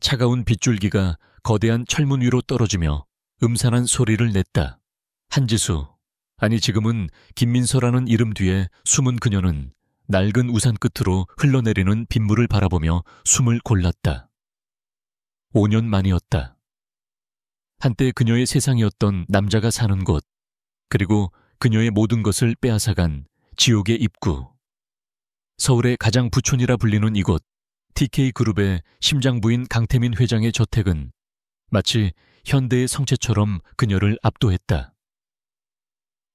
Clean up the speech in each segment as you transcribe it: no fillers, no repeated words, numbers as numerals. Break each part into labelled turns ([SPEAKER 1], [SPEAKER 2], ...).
[SPEAKER 1] 차가운 빗줄기가 거대한 철문 위로 떨어지며 음산한 소리를 냈다. 한지수, 아니 지금은 김민서라는 이름 뒤에 숨은 그녀는 낡은 우산 끝으로 흘러내리는 빗물을 바라보며 숨을 골랐다. 5년 만이었다. 한때 그녀의 세상이었던 남자가 사는 곳, 그리고 그녀의 모든 것을 빼앗아간 지옥의 입구. 서울의 가장 부촌이라 불리는 이곳, TK그룹의 심장부인 강태민 회장의 저택은 마치 현대의 성체처럼 그녀를 압도했다.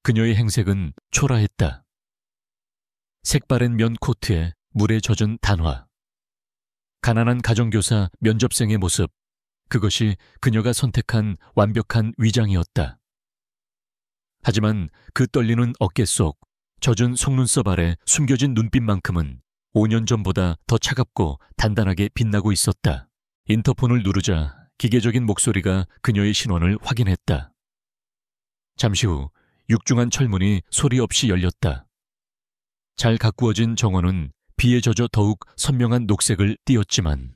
[SPEAKER 1] 그녀의 행색은 초라했다. 색바랜 면 코트에 물에 젖은 단화. 가난한 가정교사 면접생의 모습, 그것이 그녀가 선택한 완벽한 위장이었다. 하지만 그 떨리는 어깨 속 젖은 속눈썹 아래 숨겨진 눈빛만큼은 5년 전보다 더 차갑고 단단하게 빛나고 있었다. 인터폰을 누르자 기계적인 목소리가 그녀의 신원을 확인했다. 잠시 후 육중한 철문이 소리 없이 열렸다. 잘 가꾸어진 정원은 비에 젖어 더욱 선명한 녹색을 띠었지만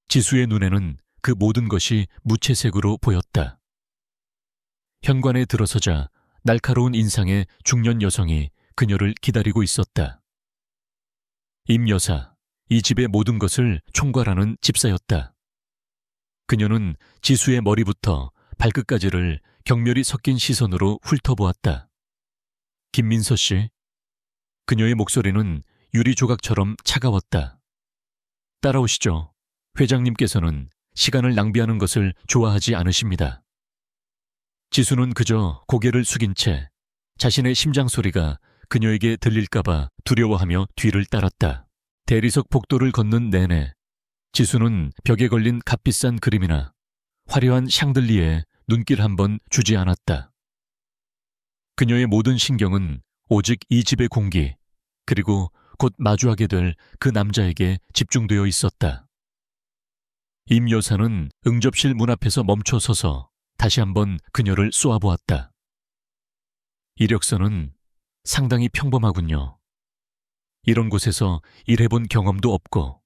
[SPEAKER 1] 지수의 눈에는 그 모든 것이 무채색으로 보였다. 현관에 들어서자 날카로운 인상의 중년 여성이 그녀를 기다리고 있었다. 임 여사, 이 집의 모든 것을 총괄하는 집사였다. 그녀는 지수의 머리부터 발끝까지를 경멸이 섞인 시선으로 훑어보았다. 김민서 씨? 그녀의 목소리는 유리 조각처럼 차가웠다. 따라오시죠. 회장님께서는 시간을 낭비하는 것을 좋아하지 않으십니다. 지수는 그저 고개를 숙인 채 자신의 심장 소리가 그녀에게 들릴까봐 두려워하며 뒤를 따랐다. 대리석 복도를 걷는 내내 지수는 벽에 걸린 값비싼 그림이나 화려한 샹들리에 눈길 한번 주지 않았다. 그녀의 모든 신경은 오직 이 집의 공기, 그리고 곧 마주하게 될 그 남자에게 집중되어 있었다. 임 여사는 응접실 문 앞에서 멈춰 서서 다시 한번 그녀를 쏘아보았다. 이력서는 상당히 평범하군요. 이런 곳에서 일해본 경험도 없고,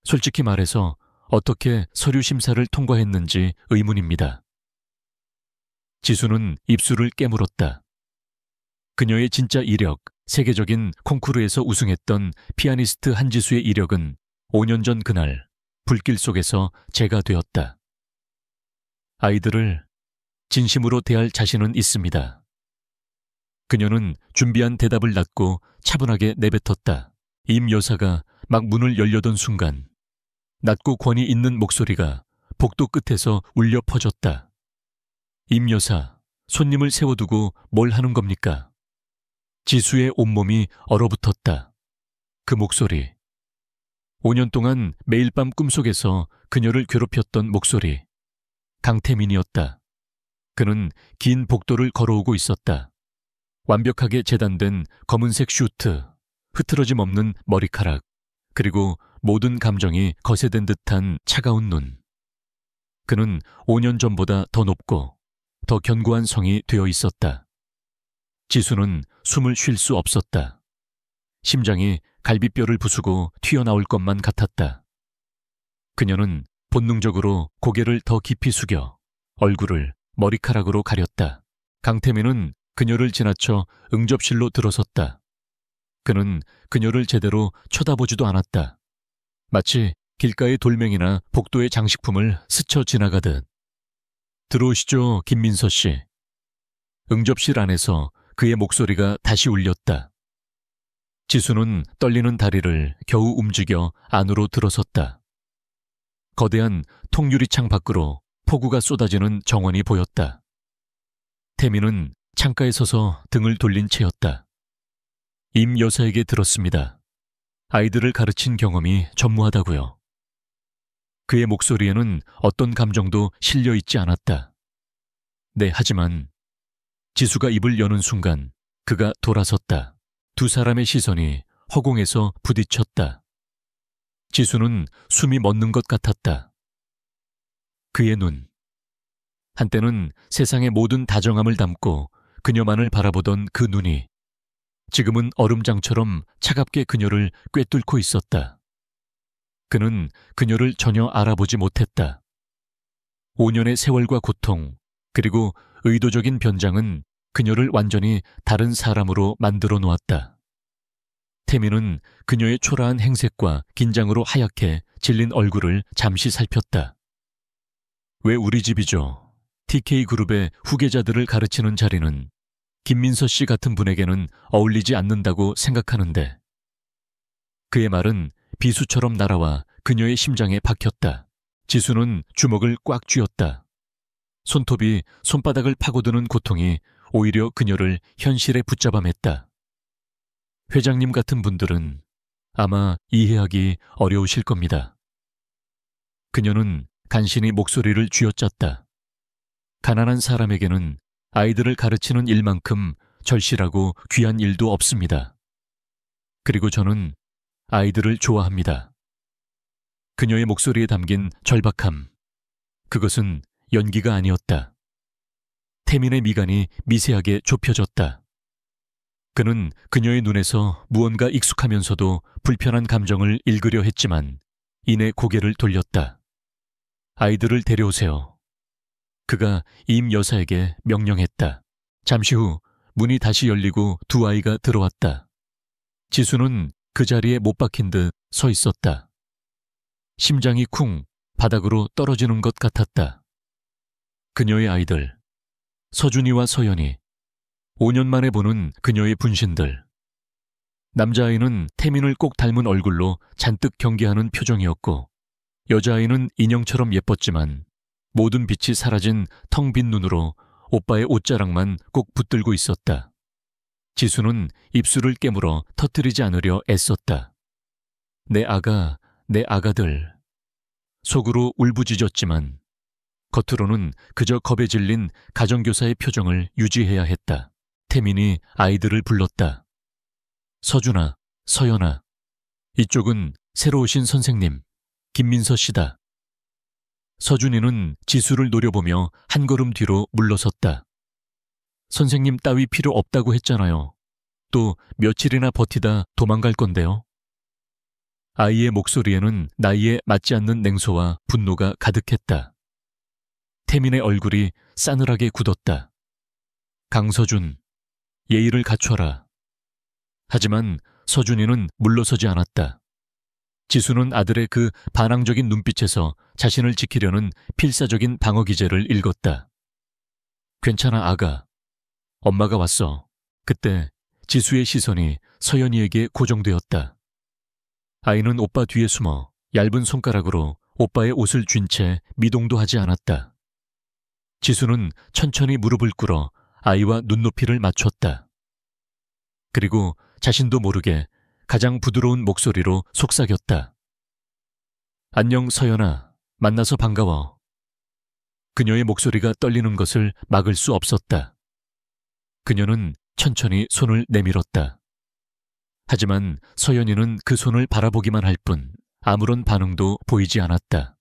[SPEAKER 1] 솔직히 말해서 어떻게 서류 심사를 통과했는지 의문입니다. 지수는 입술을 깨물었다. 그녀의 진짜 이력, 세계적인 콩쿠르에서 우승했던 피아니스트 한지수의 이력은 5년 전 그날 불길 속에서 재가 되었다. 아이들을 진심으로 대할 자신은 있습니다. 그녀는 준비한 대답을 낳고 차분하게 내뱉었다. 임 여사가 막 문을 열려던 순간 낮고 권위 있는 목소리가 복도 끝에서 울려 퍼졌다. 임 여사, 손님을 세워두고 뭘 하는 겁니까? 지수의 온몸이 얼어붙었다. 그 목소리. 5년 동안 매일 밤 꿈속에서 그녀를 괴롭혔던 목소리. 강태민이었다. 그는 긴 복도를 걸어오고 있었다. 완벽하게 재단된 검은색 슈트, 흐트러짐 없는 머리카락, 그리고 모든 감정이 거세된 듯한 차가운 눈. 그는 5년 전보다 더 높고 더 견고한 성이 되어 있었다. 지수는 숨을 쉴 수 없었다. 심장이 갈비뼈를 부수고 튀어나올 것만 같았다. 그녀는 본능적으로 고개를 더 깊이 숙여 얼굴을 머리카락으로 가렸다. 강태민은 그녀를 지나쳐 응접실로 들어섰다. 그는 그녀를 제대로 쳐다보지도 않았다. 마치 길가의 돌멩이나 복도의 장식품을 스쳐 지나가듯. 들어오시죠, 김민서 씨. 응접실 안에서 그의 목소리가 다시 울렸다. 지수는 떨리는 다리를 겨우 움직여 안으로 들어섰다. 거대한 통유리창 밖으로 폭우가 쏟아지는 정원이 보였다. 태민은 창가에 서서 등을 돌린 채였다. 임 여사에게 들었습니다. 아이들을 가르친 경험이 전무하다고요. 그의 목소리에는 어떤 감정도 실려 있지 않았다. 네, 하지만 지수가 입을 여는 순간 그가 돌아섰다. 두 사람의 시선이 허공에서 부딪혔다. 지수는 숨이 멎는 것 같았다. 그의 눈. 한때는 세상의 모든 다정함을 담고 그녀만을 바라보던 그 눈이 지금은 얼음장처럼 차갑게 그녀를 꿰뚫고 있었다. 그는 그녀를 전혀 알아보지 못했다. 5년의 세월과 고통, 그리고 의도적인 변장은 그녀를 완전히 다른 사람으로 만들어 놓았다. 태미는 그녀의 초라한 행색과 긴장으로 하얗게 질린 얼굴을 잠시 살폈다. 왜 우리 집이죠? TK그룹의 후계자들을 가르치는 자리는 김민서 씨 같은 분에게는 어울리지 않는다고 생각하는데. 그의 말은 비수처럼 날아와 그녀의 심장에 박혔다. 지수는 주먹을 꽉 쥐었다. 손톱이 손바닥을 파고드는 고통이 오히려 그녀를 현실에 붙잡아 맸다. 회장님 같은 분들은 아마 이해하기 어려우실 겁니다. 그녀는 간신히 목소리를 쥐어짰다. 가난한 사람에게는 아이들을 가르치는 일만큼 절실하고 귀한 일도 없습니다. 그리고 저는 아이들을 좋아합니다. 그녀의 목소리에 담긴 절박함. 그것은 연기가 아니었다. 태민의 미간이 미세하게 좁혀졌다. 그는 그녀의 눈에서 무언가 익숙하면서도 불편한 감정을 읽으려 했지만 이내 고개를 돌렸다. 아이들을 데려오세요. 그가 임 여사에게 명령했다. 잠시 후 문이 다시 열리고 두 아이가 들어왔다. 지수는 그 자리에 못 박힌 듯 서 있었다. 심장이 쿵 바닥으로 떨어지는 것 같았다. 그녀의 아이들, 서준이와 서연이, 5년 만에 보는 그녀의 분신들. 남자아이는 태민을 꼭 닮은 얼굴로 잔뜩 경계하는 표정이었고, 여자아이는 인형처럼 예뻤지만 모든 빛이 사라진 텅 빈 눈으로 오빠의 옷자락만 꼭 붙들고 있었다. 지수는 입술을 깨물어 터뜨리지 않으려 애썼다. 내 아가들. 속으로 울부짖었지만 겉으로는 그저 겁에 질린 가정교사의 표정을 유지해야 했다. 태민이 아이들을 불렀다. 서준아, 서연아. 이쪽은 새로 오신 선생님, 김민서 씨다. 서준이는 지수를 노려보며 한 걸음 뒤로 물러섰다. 선생님 따위 필요 없다고 했잖아요. 또 며칠이나 버티다 도망갈 건데요. 아이의 목소리에는 나이에 맞지 않는 냉소와 분노가 가득했다. 태민의 얼굴이 싸늘하게 굳었다. 강서준, 예의를 갖춰라. 하지만 서준이는 물러서지 않았다. 지수는 아들의 그 반항적인 눈빛에서 자신을 지키려는 필사적인 방어 기제를 읽었다. 괜찮아, 아가. 엄마가 왔어. 그때 지수의 시선이 서연이에게 고정되었다. 아이는 오빠 뒤에 숨어 얇은 손가락으로 오빠의 옷을 쥔 채 미동도 하지 않았다. 지수는 천천히 무릎을 꿇어 아이와 눈높이를 맞췄다. 그리고 자신도 모르게 가장 부드러운 목소리로 속삭였다. 안녕 서연아, 만나서 반가워. 그녀의 목소리가 떨리는 것을 막을 수 없었다. 그녀는 천천히 손을 내밀었다. 하지만 서연이는 그 손을 바라보기만 할 뿐 아무런 반응도 보이지 않았다.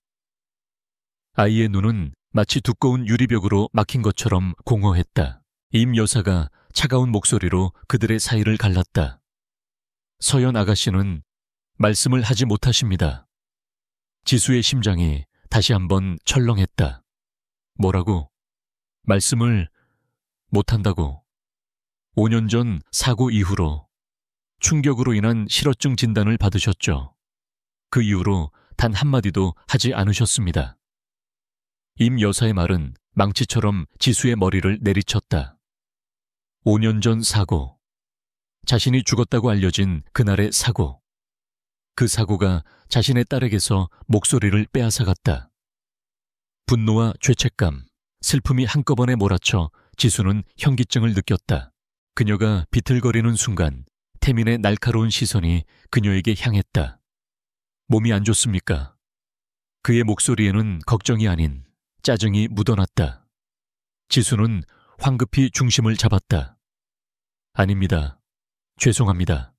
[SPEAKER 1] 아이의 눈은 마치 두꺼운 유리벽으로 막힌 것처럼 공허했다. 임 여사가 차가운 목소리로 그들의 사이를 갈랐다. 서연 아가씨는 말씀을 하지 못하십니다. 지수의 심장이 다시 한번 철렁했다. 뭐라고? 말씀을 못한다고. 5년 전 사고 이후로 충격으로 인한 실어증 진단을 받으셨죠. 그 이후로 단 한마디도 하지 않으셨습니다. 임 여사의 말은 망치처럼 지수의 머리를 내리쳤다. 5년 전 사고. 자신이 죽었다고 알려진 그날의 사고. 그 사고가 자신의 딸에게서 목소리를 빼앗아갔다. 분노와 죄책감, 슬픔이 한꺼번에 몰아쳐 지수는 현기증을 느꼈다. 그녀가 비틀거리는 순간 태민의 날카로운 시선이 그녀에게 향했다. 몸이 안 좋습니까? 그의 목소리에는 걱정이 아닌 짜증이 묻어났다. 지수는 황급히 중심을 잡았다. 아닙니다. 죄송합니다.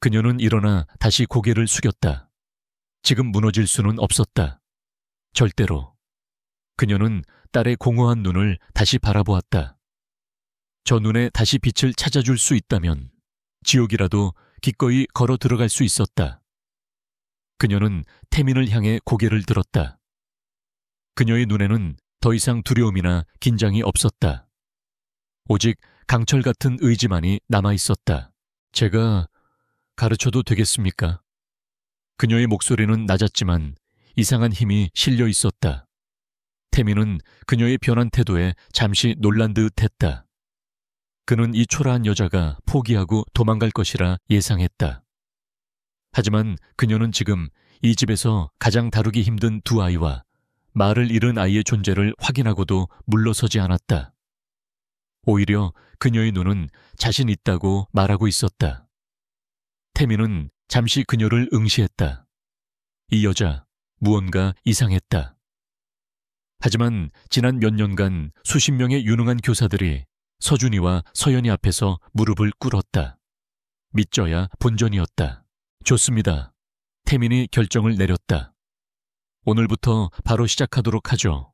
[SPEAKER 1] 그녀는 일어나 다시 고개를 숙였다. 지금 무너질 수는 없었다. 절대로. 그녀는 딸의 공허한 눈을 다시 바라보았다. 저 눈에 다시 빛을 찾아줄 수 있다면 지옥이라도 기꺼이 걸어 들어갈 수 있었다. 그녀는 태민을 향해 고개를 들었다. 그녀의 눈에는 더 이상 두려움이나 긴장이 없었다. 오직 강철 같은 의지만이 남아있었다. 제가 가르쳐도 되겠습니까? 그녀의 목소리는 낮았지만 이상한 힘이 실려 있었다. 태민은 그녀의 변한 태도에 잠시 놀란 듯 했다. 그는 이 초라한 여자가 포기하고 도망갈 것이라 예상했다. 하지만 그녀는 지금 이 집에서 가장 다루기 힘든 두 아이와 말을 잃은 아이의 존재를 확인하고도 물러서지 않았다. 오히려 그녀의 눈은 자신 있다고 말하고 있었다. 태민은 잠시 그녀를 응시했다. 이 여자, 무언가 이상했다. 하지만 지난 몇 년간 수십 명의 유능한 교사들이 서준이와 서연이 앞에서 무릎을 꿇었다. 믿져야 본전이었다. 좋습니다. 태민이 결정을 내렸다. 오늘부터 바로 시작하도록 하죠.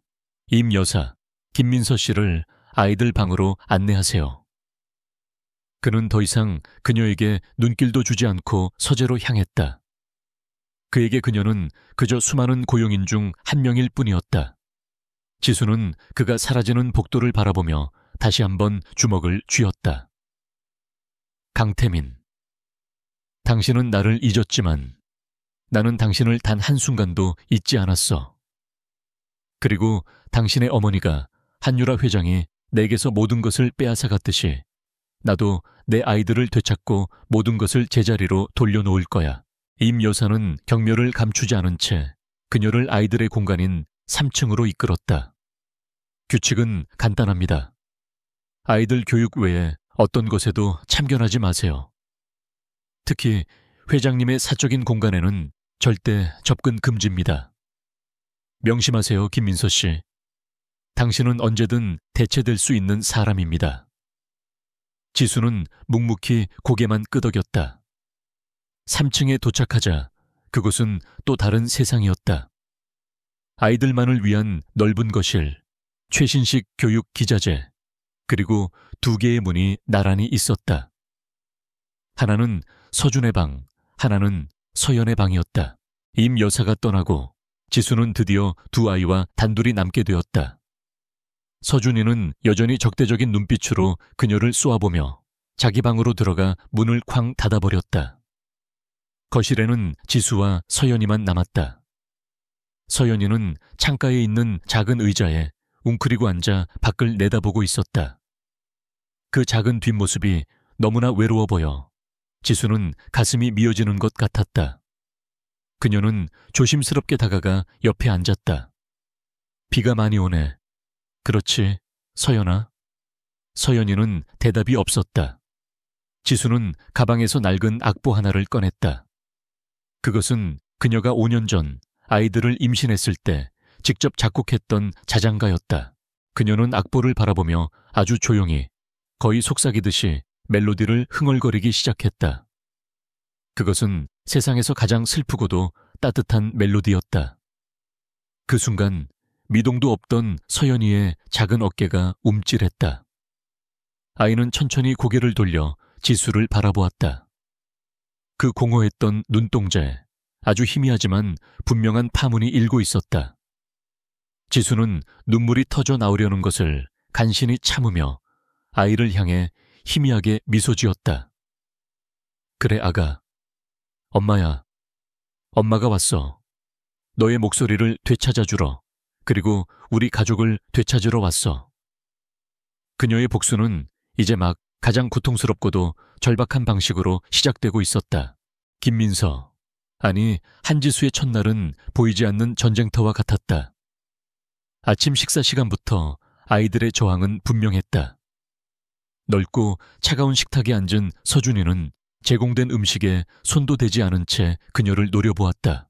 [SPEAKER 1] 임 여사, 김민서 씨를 아이들 방으로 안내하세요. 그는 더 이상 그녀에게 눈길도 주지 않고 서재로 향했다. 그에게 그녀는 그저 수많은 고용인 중 한 명일 뿐이었다. 지수는 그가 사라지는 복도를 바라보며 다시 한번 주먹을 쥐었다. 강태민, 당신은 나를 잊었지만 나는 당신을 단 한순간도 잊지 않았어. 그리고 당신의 어머니가 한유라 회장이 내게서 모든 것을 빼앗아 갔듯이 나도 내 아이들을 되찾고 모든 것을 제자리로 돌려놓을 거야. 임 여사는 경멸을 감추지 않은 채 그녀를 아이들의 공간인 3층으로 이끌었다. 규칙은 간단합니다. 아이들 교육 외에 어떤 것에도 참견하지 마세요. 특히 회장님의 사적인 공간에는 절대 접근 금지입니다. 명심하세요, 김민서 씨. 당신은 언제든 대체될 수 있는 사람입니다. 지수는 묵묵히 고개만 끄덕였다. 3층에 도착하자 그곳은 또 다른 세상이었다. 아이들만을 위한 넓은 거실, 최신식 교육 기자재, 그리고 2개의 문이 나란히 있었다. 하나는 서준의 방, 하나는 서연의 방이었다. 임 여사가 떠나고 지수는 드디어 두 아이와 단둘이 남게 되었다. 서준이는 여전히 적대적인 눈빛으로 그녀를 쏘아보며 자기 방으로 들어가 문을 쾅 닫아버렸다. 거실에는 지수와 서연이만 남았다. 서연이는 창가에 있는 작은 의자에 웅크리고 앉아 밖을 내다보고 있었다. 그 작은 뒷모습이 너무나 외로워 보여 지수는 가슴이 미어지는 것 같았다. 그녀는 조심스럽게 다가가 옆에 앉았다. 비가 많이 오네. 그렇지, 서연아? 서연이는 대답이 없었다. 지수는 가방에서 낡은 악보 하나를 꺼냈다. 그것은 그녀가 5년 전 아이들을 임신했을 때 직접 작곡했던 자장가였다. 그녀는 악보를 바라보며 아주 조용히, 거의 속삭이듯이 멜로디를 흥얼거리기 시작했다. 그것은 세상에서 가장 슬프고도 따뜻한 멜로디였다. 그 순간 미동도 없던 서연이의 작은 어깨가 움찔했다. 아이는 천천히 고개를 돌려 지수를 바라보았다. 그 공허했던 눈동자에 아주 희미하지만 분명한 파문이 일고 있었다. 지수는 눈물이 터져 나오려는 것을 간신히 참으며 아이를 향해 희미하게 미소 지었다. 그래, 아가. 엄마야. 엄마가 왔어. 너의 목소리를 되찾아주러, 그리고 우리 가족을 되찾으러 왔어. 그녀의 복수는 이제 막 가장 고통스럽고도 절박한 방식으로 시작되고 있었다. 김민서, 아니 한지수의 첫날은 보이지 않는 전쟁터와 같았다. 아침 식사 시간부터 아이들의 저항은 분명했다. 넓고 차가운 식탁에 앉은 서준이는 제공된 음식에 손도 대지 않은 채 그녀를 노려보았다.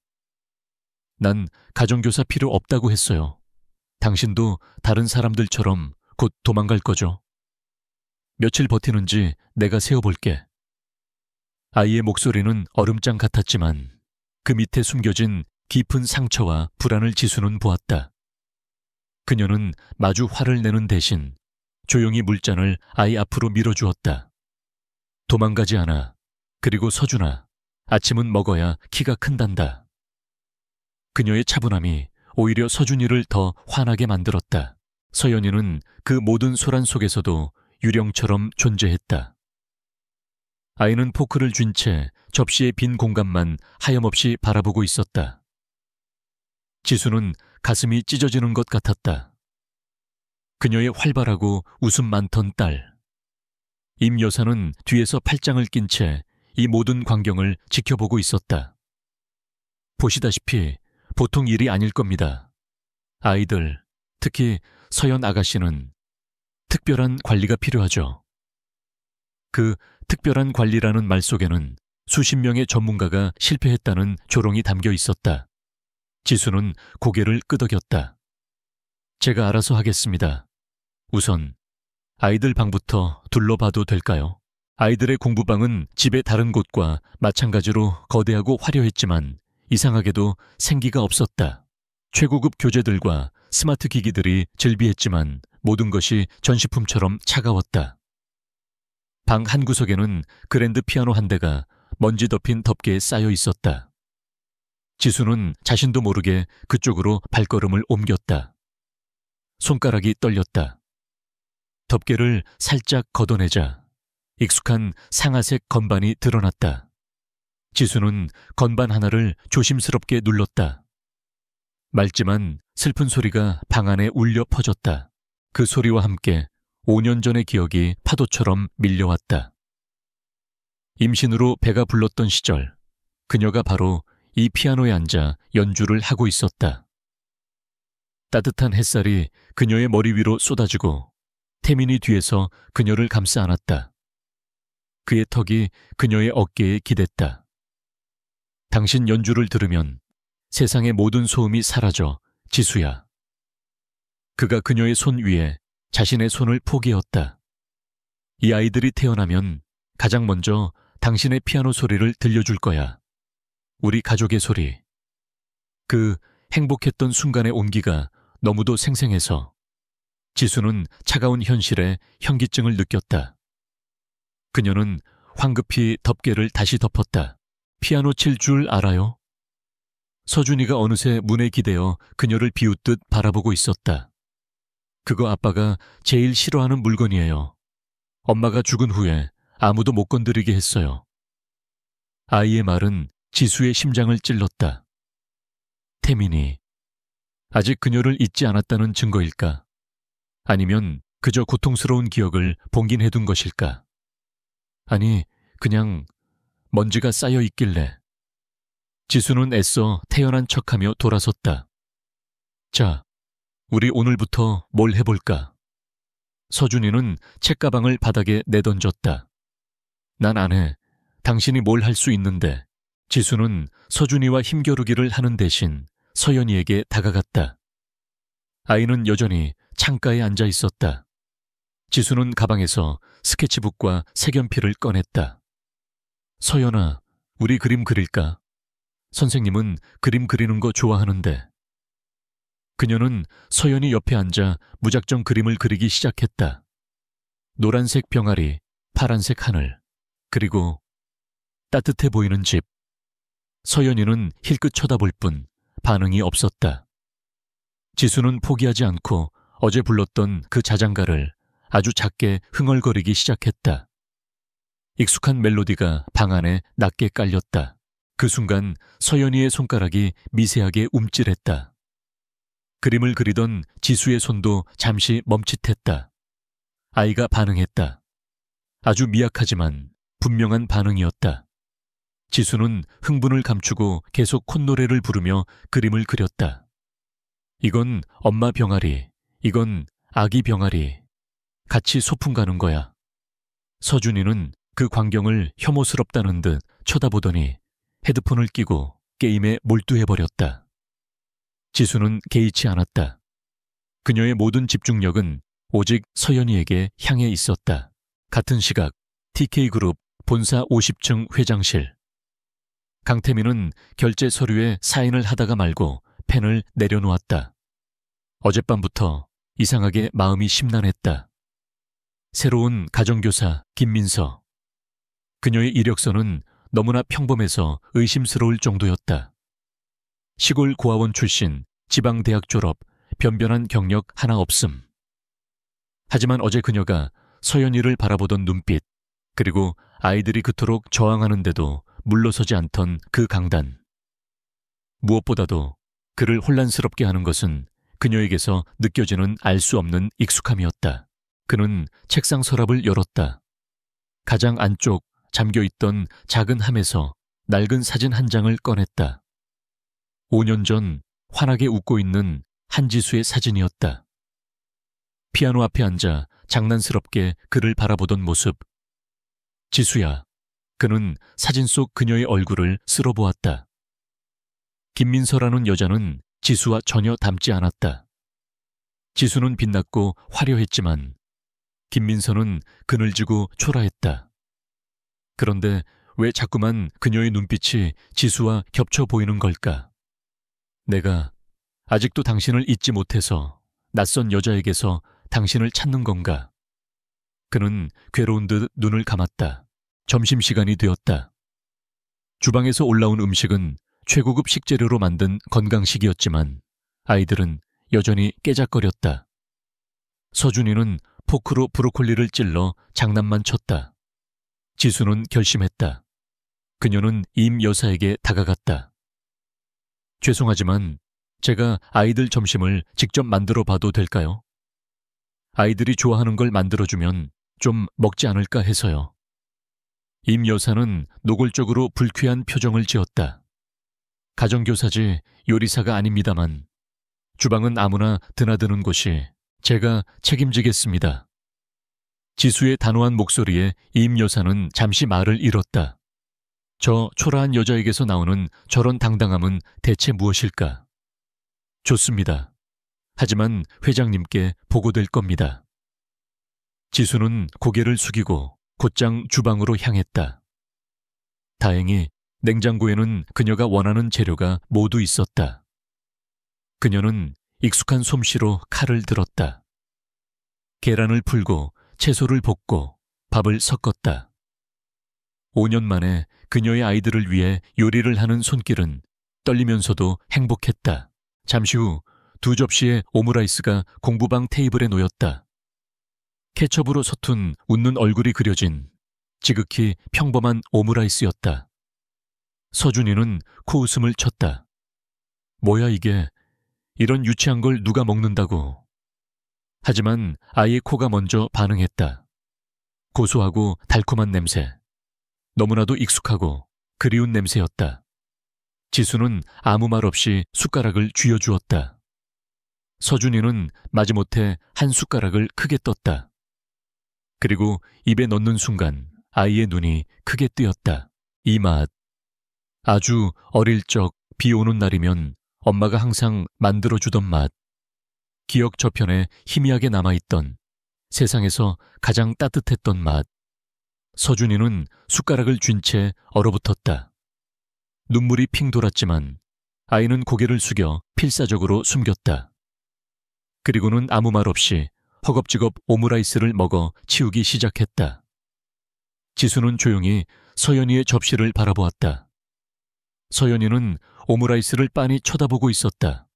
[SPEAKER 1] 난 가정교사 필요 없다고 했어요. 당신도 다른 사람들처럼 곧 도망갈 거죠. 며칠 버티는지 내가 세어볼게. 아이의 목소리는 얼음장 같았지만 그 밑에 숨겨진 깊은 상처와 불안을 지수는 보았다. 그녀는 마주 화를 내는 대신 조용히 물잔을 아이 앞으로 밀어주었다. 도망가지 않아. 그리고 서준아, 아침은 먹어야 키가 큰단다. 그녀의 차분함이 오히려 서준이를 더 화나게 만들었다. 서연이는 그 모든 소란 속에서도 유령처럼 존재했다. 아이는 포크를 쥔 채 접시의 빈 공간만 하염없이 바라보고 있었다. 지수는 가슴이 찢어지는 것 같았다. 그녀의 활발하고 웃음 많던 딸. 임 여사는 뒤에서 팔짱을 낀 채 이 모든 광경을 지켜보고 있었다. 보시다시피 보통 일이 아닐 겁니다. 아이들, 특히 서연 아가씨는 특별한 관리가 필요하죠. 그 특별한 관리라는 말 속에는 수십 명의 전문가가 실패했다는 조롱이 담겨 있었다. 지수는 고개를 끄덕였다. 제가 알아서 하겠습니다. 우선 아이들 방부터 둘러봐도 될까요? 아이들의 공부방은 집의 다른 곳과 마찬가지로 거대하고 화려했지만 이상하게도 생기가 없었다. 최고급 교재들과 스마트 기기들이 즐비했지만 모든 것이 전시품처럼 차가웠다. 방 한 구석에는 그랜드 피아노 한 대가 먼지 덮인 덮개에 쌓여 있었다. 지수는 자신도 모르게 그쪽으로 발걸음을 옮겼다. 손가락이 떨렸다. 덮개를 살짝 걷어내자 익숙한 상아색 건반이 드러났다. 지수는 건반 하나를 조심스럽게 눌렀다. 맑지만 슬픈 소리가 방 안에 울려 퍼졌다. 그 소리와 함께 5년 전의 기억이 파도처럼 밀려왔다. 임신으로 배가 불렀던 시절, 그녀가 바로 이 피아노에 앉아 연주를 하고 있었다. 따뜻한 햇살이 그녀의 머리 위로 쏟아지고 태민이 뒤에서 그녀를 감싸 안았다. 그의 턱이 그녀의 어깨에 기댔다. 당신 연주를 들으면 세상의 모든 소음이 사라져, 지수야. 그가 그녀의 손 위에 자신의 손을 포개었다. 이 아이들이 태어나면 가장 먼저 당신의 피아노 소리를 들려줄 거야. 우리 가족의 소리. 그 행복했던 순간의 온기가 너무도 생생해서 지수는 차가운 현실에 현기증을 느꼈다. 그녀는 황급히 덮개를 다시 덮었다. 피아노 칠 줄 알아요? 서준이가 어느새 문에 기대어 그녀를 비웃듯 바라보고 있었다. 그거 아빠가 제일 싫어하는 물건이에요. 엄마가 죽은 후에 아무도 못 건드리게 했어요. 아이의 말은 지수의 심장을 찔렀다. 태민이 아직 그녀를 잊지 않았다는 증거일까? 아니면 그저 고통스러운 기억을 봉긴해둔 것일까? 아니, 그냥 먼지가 쌓여 있길래. 지수는 애써 태연한 척하며 돌아섰다. 자, 우리 오늘부터 뭘 해볼까? 서준이는 책가방을 바닥에 내던졌다. 난 안 해. 당신이 뭘 할 수 있는데. 지수는 서준이와 힘겨루기를 하는 대신 서연이에게 다가갔다. 아이는 여전히 창가에 앉아 있었다. 지수는 가방에서 스케치북과 색연필을 꺼냈다. 서연아, 우리 그림 그릴까? 선생님은 그림 그리는 거 좋아하는데. 그녀는 서연이 옆에 앉아 무작정 그림을 그리기 시작했다. 노란색 병아리, 파란색 하늘, 그리고 따뜻해 보이는 집. 서연이는 힐끗 쳐다볼 뿐 반응이 없었다. 지수는 포기하지 않고 어제 불렀던 그 자장가를 아주 작게 흥얼거리기 시작했다. 익숙한 멜로디가 방 안에 낮게 깔렸다. 그 순간 서연이의 손가락이 미세하게 움찔했다. 그림을 그리던 지수의 손도 잠시 멈칫했다. 아이가 반응했다. 아주 미약하지만 분명한 반응이었다. 지수는 흥분을 감추고 계속 콧노래를 부르며 그림을 그렸다. 이건 엄마 병아리, 이건 아기 병아리. 같이 소풍 가는 거야. 서준이는 그 광경을 혐오스럽다는 듯 쳐다보더니 헤드폰을 끼고 게임에 몰두해버렸다. 지수는 개의치 않았다. 그녀의 모든 집중력은 오직 서연이에게 향해 있었다. 같은 시각 TK그룹 본사 50층 회장실. 강태민은 결제 서류에 사인을 하다가 말고 펜을 내려놓았다. 어젯밤부터 이상하게 마음이 심란했다. 새로운 가정교사 김민서. 그녀의 이력서는 너무나 평범해서 의심스러울 정도였다. 시골 고아원 출신, 지방대학 졸업, 변변한 경력 하나 없음. 하지만 어제 그녀가 서연이를 바라보던 눈빛, 그리고 아이들이 그토록 저항하는데도 물러서지 않던 그 강단. 무엇보다도 그를 혼란스럽게 하는 것은 그녀에게서 느껴지는 알 수 없는 익숙함이었다. 그는 책상 서랍을 열었다. 가장 안쪽 잠겨있던 작은 함에서 낡은 사진 한 장을 꺼냈다. 5년 전 환하게 웃고 있는 한지수의 사진이었다. 피아노 앞에 앉아 장난스럽게 그를 바라보던 모습. 지수야. 그는 사진 속 그녀의 얼굴을 쓸어보았다. 김민서라는 여자는 지수와 전혀 닮지 않았다. 지수는 빛났고 화려했지만 김민서는 그늘지고 초라했다. 그런데 왜 자꾸만 그녀의 눈빛이 지수와 겹쳐 보이는 걸까? 내가 아직도 당신을 잊지 못해서 낯선 여자에게서 당신을 찾는 건가? 그는 괴로운 듯 눈을 감았다. 점심시간이 되었다. 주방에서 올라온 음식은 최고급 식재료로 만든 건강식이었지만 아이들은 여전히 깨작거렸다. 서준이는 포크로 브로콜리를 찔러 장난만 쳤다. 지수는 결심했다. 그녀는 임 여사에게 다가갔다. 죄송하지만 제가 아이들 점심을 직접 만들어 봐도 될까요? 아이들이 좋아하는 걸 만들어주면 좀 먹지 않을까 해서요. 임 여사는 노골적으로 불쾌한 표정을 지었다. 가정교사지 요리사가 아닙니다만 주방은 아무나 드나드는 곳이 제가 책임지겠습니다. 지수의 단호한 목소리에 임 여사는 잠시 말을 잃었다. 저 초라한 여자에게서 나오는 저런 당당함은 대체 무엇일까? 좋습니다. 하지만 회장님께 보고될 겁니다. 지수는 고개를 숙이고 곧장 주방으로 향했다. 다행히 냉장고에는 그녀가 원하는 재료가 모두 있었다. 그녀는 익숙한 솜씨로 칼을 들었다. 계란을 풀고 채소를 볶고 밥을 섞었다. 5년 만에 그녀의 아이들을 위해 요리를 하는 손길은 떨리면서도 행복했다. 잠시 후 2접시의 오므라이스가 공부방 테이블에 놓였다. 케첩으로 서툰 웃는 얼굴이 그려진 지극히 평범한 오므라이스였다. 서준이는 코웃음을 쳤다. 뭐야 이게, 이런 유치한 걸 누가 먹는다고. 하지만 아이의 코가 먼저 반응했다. 고소하고 달콤한 냄새. 너무나도 익숙하고 그리운 냄새였다. 지수는 아무 말 없이 숟가락을 쥐어주었다. 서준이는 마지못해 한 숟가락을 크게 떴다. 그리고 입에 넣는 순간 아이의 눈이 크게 뜨였다. 이 맛. 아주 어릴 적 비 오는 날이면 엄마가 항상 만들어주던 맛. 기억 저편에 희미하게 남아있던 세상에서 가장 따뜻했던 맛. 서준이는 숟가락을 쥔 채 얼어붙었다. 눈물이 핑 돌았지만 아이는 고개를 숙여 필사적으로 숨겼다. 그리고는 아무 말 없이 허겁지겁 오므라이스를 먹어 치우기 시작했다. 지수는 조용히 서연이의 접시를 바라보았다. 서연이는 오므라이스를 빤히 쳐다보고 있었다.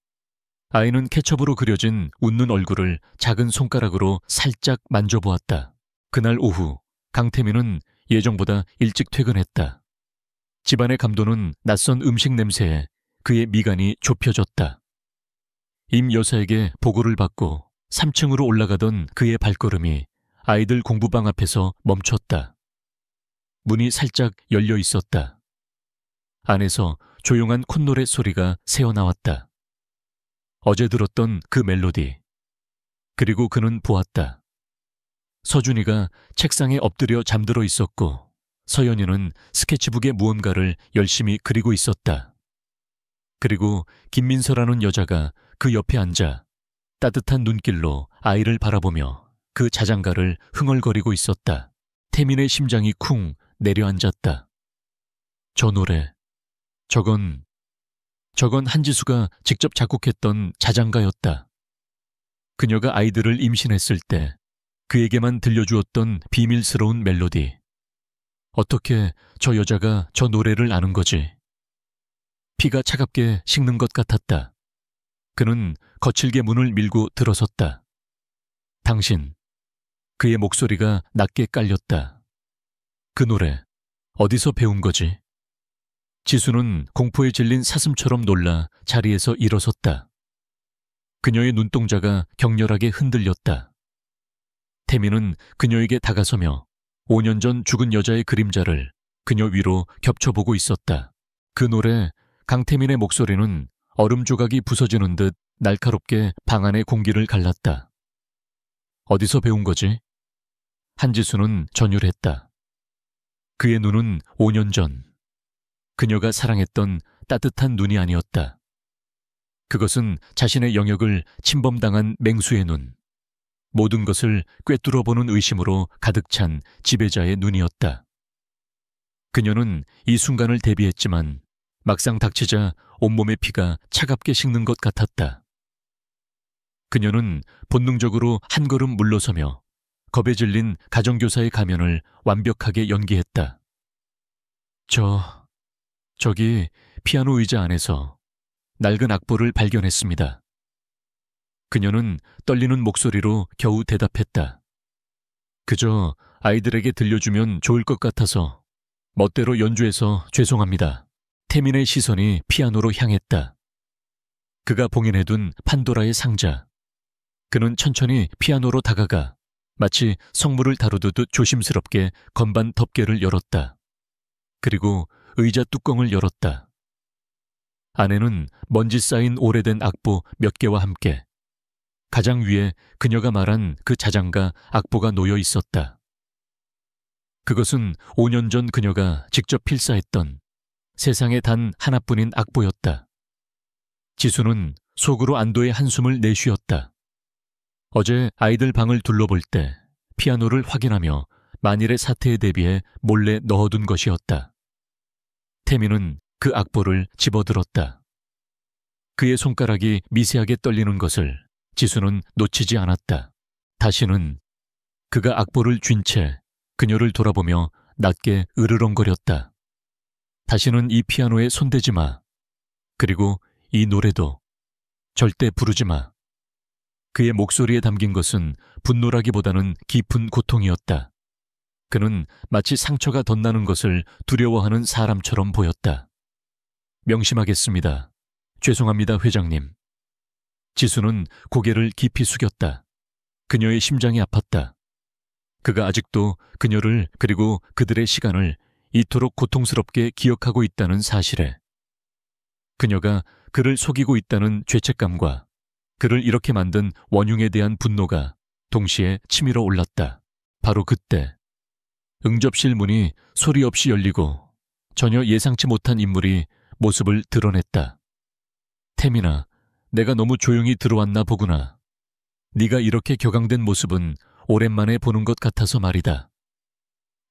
[SPEAKER 1] 아이는 케첩으로 그려진 웃는 얼굴을 작은 손가락으로 살짝 만져보았다. 그날 오후 강태민은 예정보다 일찍 퇴근했다. 집안의 감도는 낯선 음식 냄새에 그의 미간이 좁혀졌다. 임 여사에게 보고를 받고 3층으로 올라가던 그의 발걸음이 아이들 공부방 앞에서 멈췄다. 문이 살짝 열려 있었다. 안에서 조용한 콧노래 소리가 새어나왔다. 어제 들었던 그 멜로디. 그리고 그는 보았다. 서준이가 책상에 엎드려 잠들어 있었고 서연이는 스케치북에 무언가를 열심히 그리고 있었다. 그리고 김민서라는 여자가 그 옆에 앉아 따뜻한 눈길로 아이를 바라보며 그 자장가를 흥얼거리고 있었다. 태민의 심장이 쿵 내려앉았다. 저 노래, 저건 한지수가 직접 작곡했던 자장가였다. 그녀가 아이들을 임신했을 때 그에게만 들려주었던 비밀스러운 멜로디. 어떻게 저 여자가 저 노래를 아는 거지? 피가 차갑게 식는 것 같았다. 그는 거칠게 문을 밀고 들어섰다. 당신. 그의 목소리가 낮게 깔렸다. 그 노래 어디서 배운 거지? 지수는 공포에 질린 사슴처럼 놀라 자리에서 일어섰다. 그녀의 눈동자가 격렬하게 흔들렸다. 태민은 그녀에게 다가서며 5년 전 죽은 여자의 그림자를 그녀 위로 겹쳐보고 있었다. 그 노래, 강태민의 목소리는 얼음 조각이 부서지는 듯 날카롭게 방 안의 공기를 갈랐다. 어디서 배운 거지? 한지수는 전율했다. 그의 눈은 5년 전, 그녀가 사랑했던 따뜻한 눈이 아니었다. 그것은 자신의 영역을 침범당한 맹수의 눈, 모든 것을 꿰뚫어보는 의심으로 가득 찬 지배자의 눈이었다. 그녀는 이 순간을 대비했지만 막상 닥치자 온몸의 피가 차갑게 식는 것 같았다. 그녀는 본능적으로 한 걸음 물러서며 겁에 질린 가정교사의 가면을 완벽하게 연기했다. 저기 피아노 의자 안에서 낡은 악보를 발견했습니다. 그녀는 떨리는 목소리로 겨우 대답했다. 그저 아이들에게 들려주면 좋을 것 같아서 멋대로 연주해서 죄송합니다. 태민의 시선이 피아노로 향했다. 그가 봉인해둔 판도라의 상자. 그는 천천히 피아노로 다가가 마치 성물을 다루듯 조심스럽게 건반 덮개를 열었다. 그리고 의자 뚜껑을 열었다. 안에는 먼지 쌓인 오래된 악보 몇 개와 함께 가장 위에 그녀가 말한 그 자장가 악보가 놓여 있었다. 그것은 5년 전 그녀가 직접 필사했던 세상에 단 하나뿐인 악보였다. 지수는 속으로 안도의 한숨을 내쉬었다. 어제 아이들 방을 둘러볼 때 피아노를 확인하며 만일의 사태에 대비해 몰래 넣어둔 것이었다. 태민은 그 악보를 집어들었다. 그의 손가락이 미세하게 떨리는 것을 지수는 놓치지 않았다. 다시는 그가 악보를 쥔 채 그녀를 돌아보며 낮게 으르렁거렸다. 다시는 이 피아노에 손대지 마. 그리고 이 노래도 절대 부르지 마. 그의 목소리에 담긴 것은 분노라기보다는 깊은 고통이었다. 그는 마치 상처가 덧나는 것을 두려워하는 사람처럼 보였다. 명심하겠습니다. 죄송합니다, 회장님. 지수는 고개를 깊이 숙였다. 그녀의 심장이 아팠다. 그가 아직도 그녀를 그리고 그들의 시간을 이토록 고통스럽게 기억하고 있다는 사실에 그녀가 그를 속이고 있다는 죄책감과 그를 이렇게 만든 원흉에 대한 분노가 동시에 치밀어 올랐다. 바로 그때 응접실 문이 소리 없이 열리고 전혀 예상치 못한 인물이 모습을 드러냈다. 태민아, 내가 너무 조용히 들어왔나 보구나. 네가 이렇게 격앙된 모습은 오랜만에 보는 것 같아서 말이다.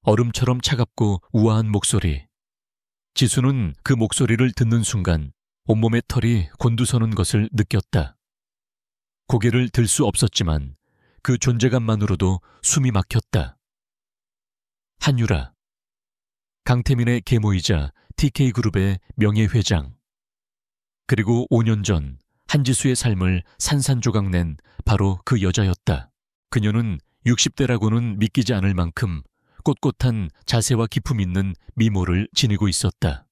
[SPEAKER 1] 얼음처럼 차갑고 우아한 목소리. 지수는 그 목소리를 듣는 순간 온몸의 털이 곤두서는 것을 느꼈다. 고개를 들 수 없었지만 그 존재감만으로도 숨이 막혔다. 한유라. 강태민의 계모이자 TK그룹의 명예회장. 그리고 5년 전 한지수의 삶을 산산조각낸 바로 그 여자였다. 그녀는 60대라고는 믿기지 않을 만큼 꼿꼿한 자세와 기품 있는 미모를 지니고 있었다.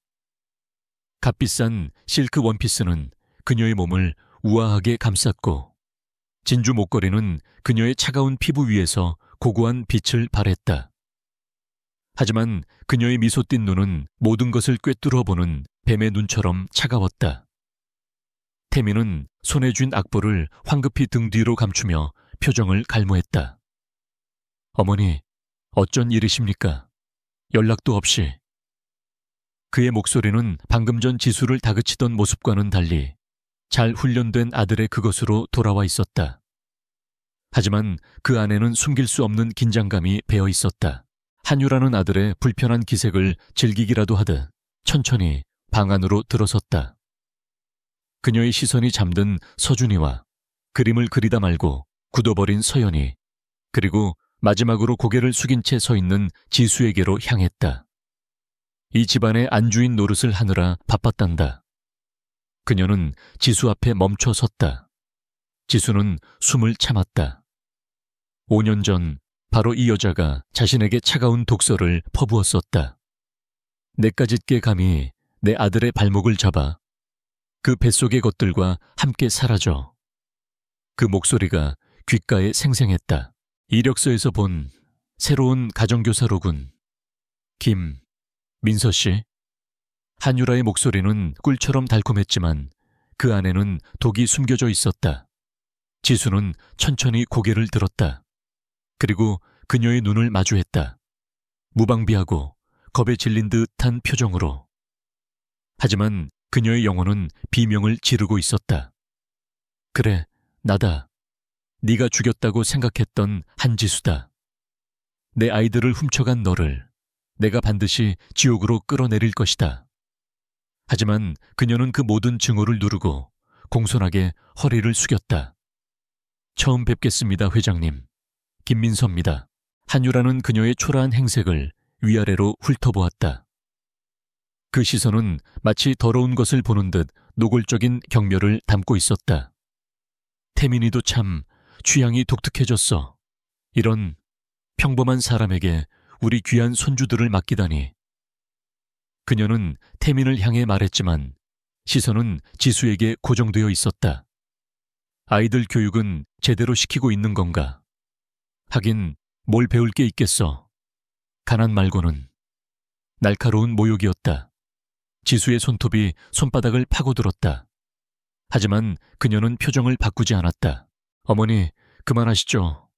[SPEAKER 1] 값비싼 실크 원피스는 그녀의 몸을 우아하게 감쌌고 진주 목걸이는 그녀의 차가운 피부 위에서 고고한 빛을 발했다. 하지만 그녀의 미소 띤 눈은 모든 것을 꿰뚫어 보는 뱀의 눈처럼 차가웠다. 태민은 손에 쥔 악보를 황급히 등 뒤로 감추며 표정을 갈무했다. 어머니, 어쩐 일이십니까? 연락도 없이. 그의 목소리는 방금 전 지수를 다그치던 모습과는 달리 잘 훈련된 아들의 그것으로 돌아와 있었다. 하지만 그 안에는 숨길 수 없는 긴장감이 배어 있었다. 한유라는 아들의 불편한 기색을 즐기기라도 하듯 천천히 방 안으로 들어섰다. 그녀의 시선이 잠든 서준이와 그림을 그리다 말고 굳어버린 서연이, 그리고 마지막으로 고개를 숙인 채 서 있는 지수에게로 향했다. 이 집안의 안주인 노릇을 하느라 바빴단다. 그녀는 지수 앞에 멈춰 섰다. 지수는 숨을 참았다. 5년 전 바로 이 여자가 자신에게 차가운 독서를 퍼부었었다. 내까짓게 감히 내 아들의 발목을 잡아 그 뱃속의 것들과 함께 사라져. 그 목소리가 귓가에 생생했다. 이력서에서 본 새로운 가정교사로군. 김민서 씨. 한유라의 목소리는 꿀처럼 달콤했지만 그 안에는 독이 숨겨져 있었다. 지수는 천천히 고개를 들었다. 그리고 그녀의 눈을 마주했다. 무방비하고 겁에 질린 듯한 표정으로. 하지만 그녀의 영혼은 비명을 지르고 있었다. 그래, 나다. 네가 죽였다고 생각했던 한지수다. 내 아이들을 훔쳐간 너를 내가 반드시 지옥으로 끌어내릴 것이다. 하지만 그녀는 그 모든 증오를 누르고 공손하게 허리를 숙였다. 처음 뵙겠습니다, 회장님. 김민서입니다. 한유라는 그녀의 초라한 행색을 위아래로 훑어보았다. 그 시선은 마치 더러운 것을 보는 듯 노골적인 경멸을 담고 있었다. 태민이도 참 취향이 독특해졌어. 이런 평범한 사람에게 우리 귀한 손주들을 맡기다니. 그녀는 태민을 향해 말했지만 시선은 지수에게 고정되어 있었다. 아이들 교육은 제대로 시키고 있는 건가? 하긴 뭘 배울 게 있겠어. 가난 말고는. 날카로운 모욕이었다. 지수의 손톱이 손바닥을 파고들었다. 하지만 그녀는 표정을 바꾸지 않았다. 어머니, 그만하시죠.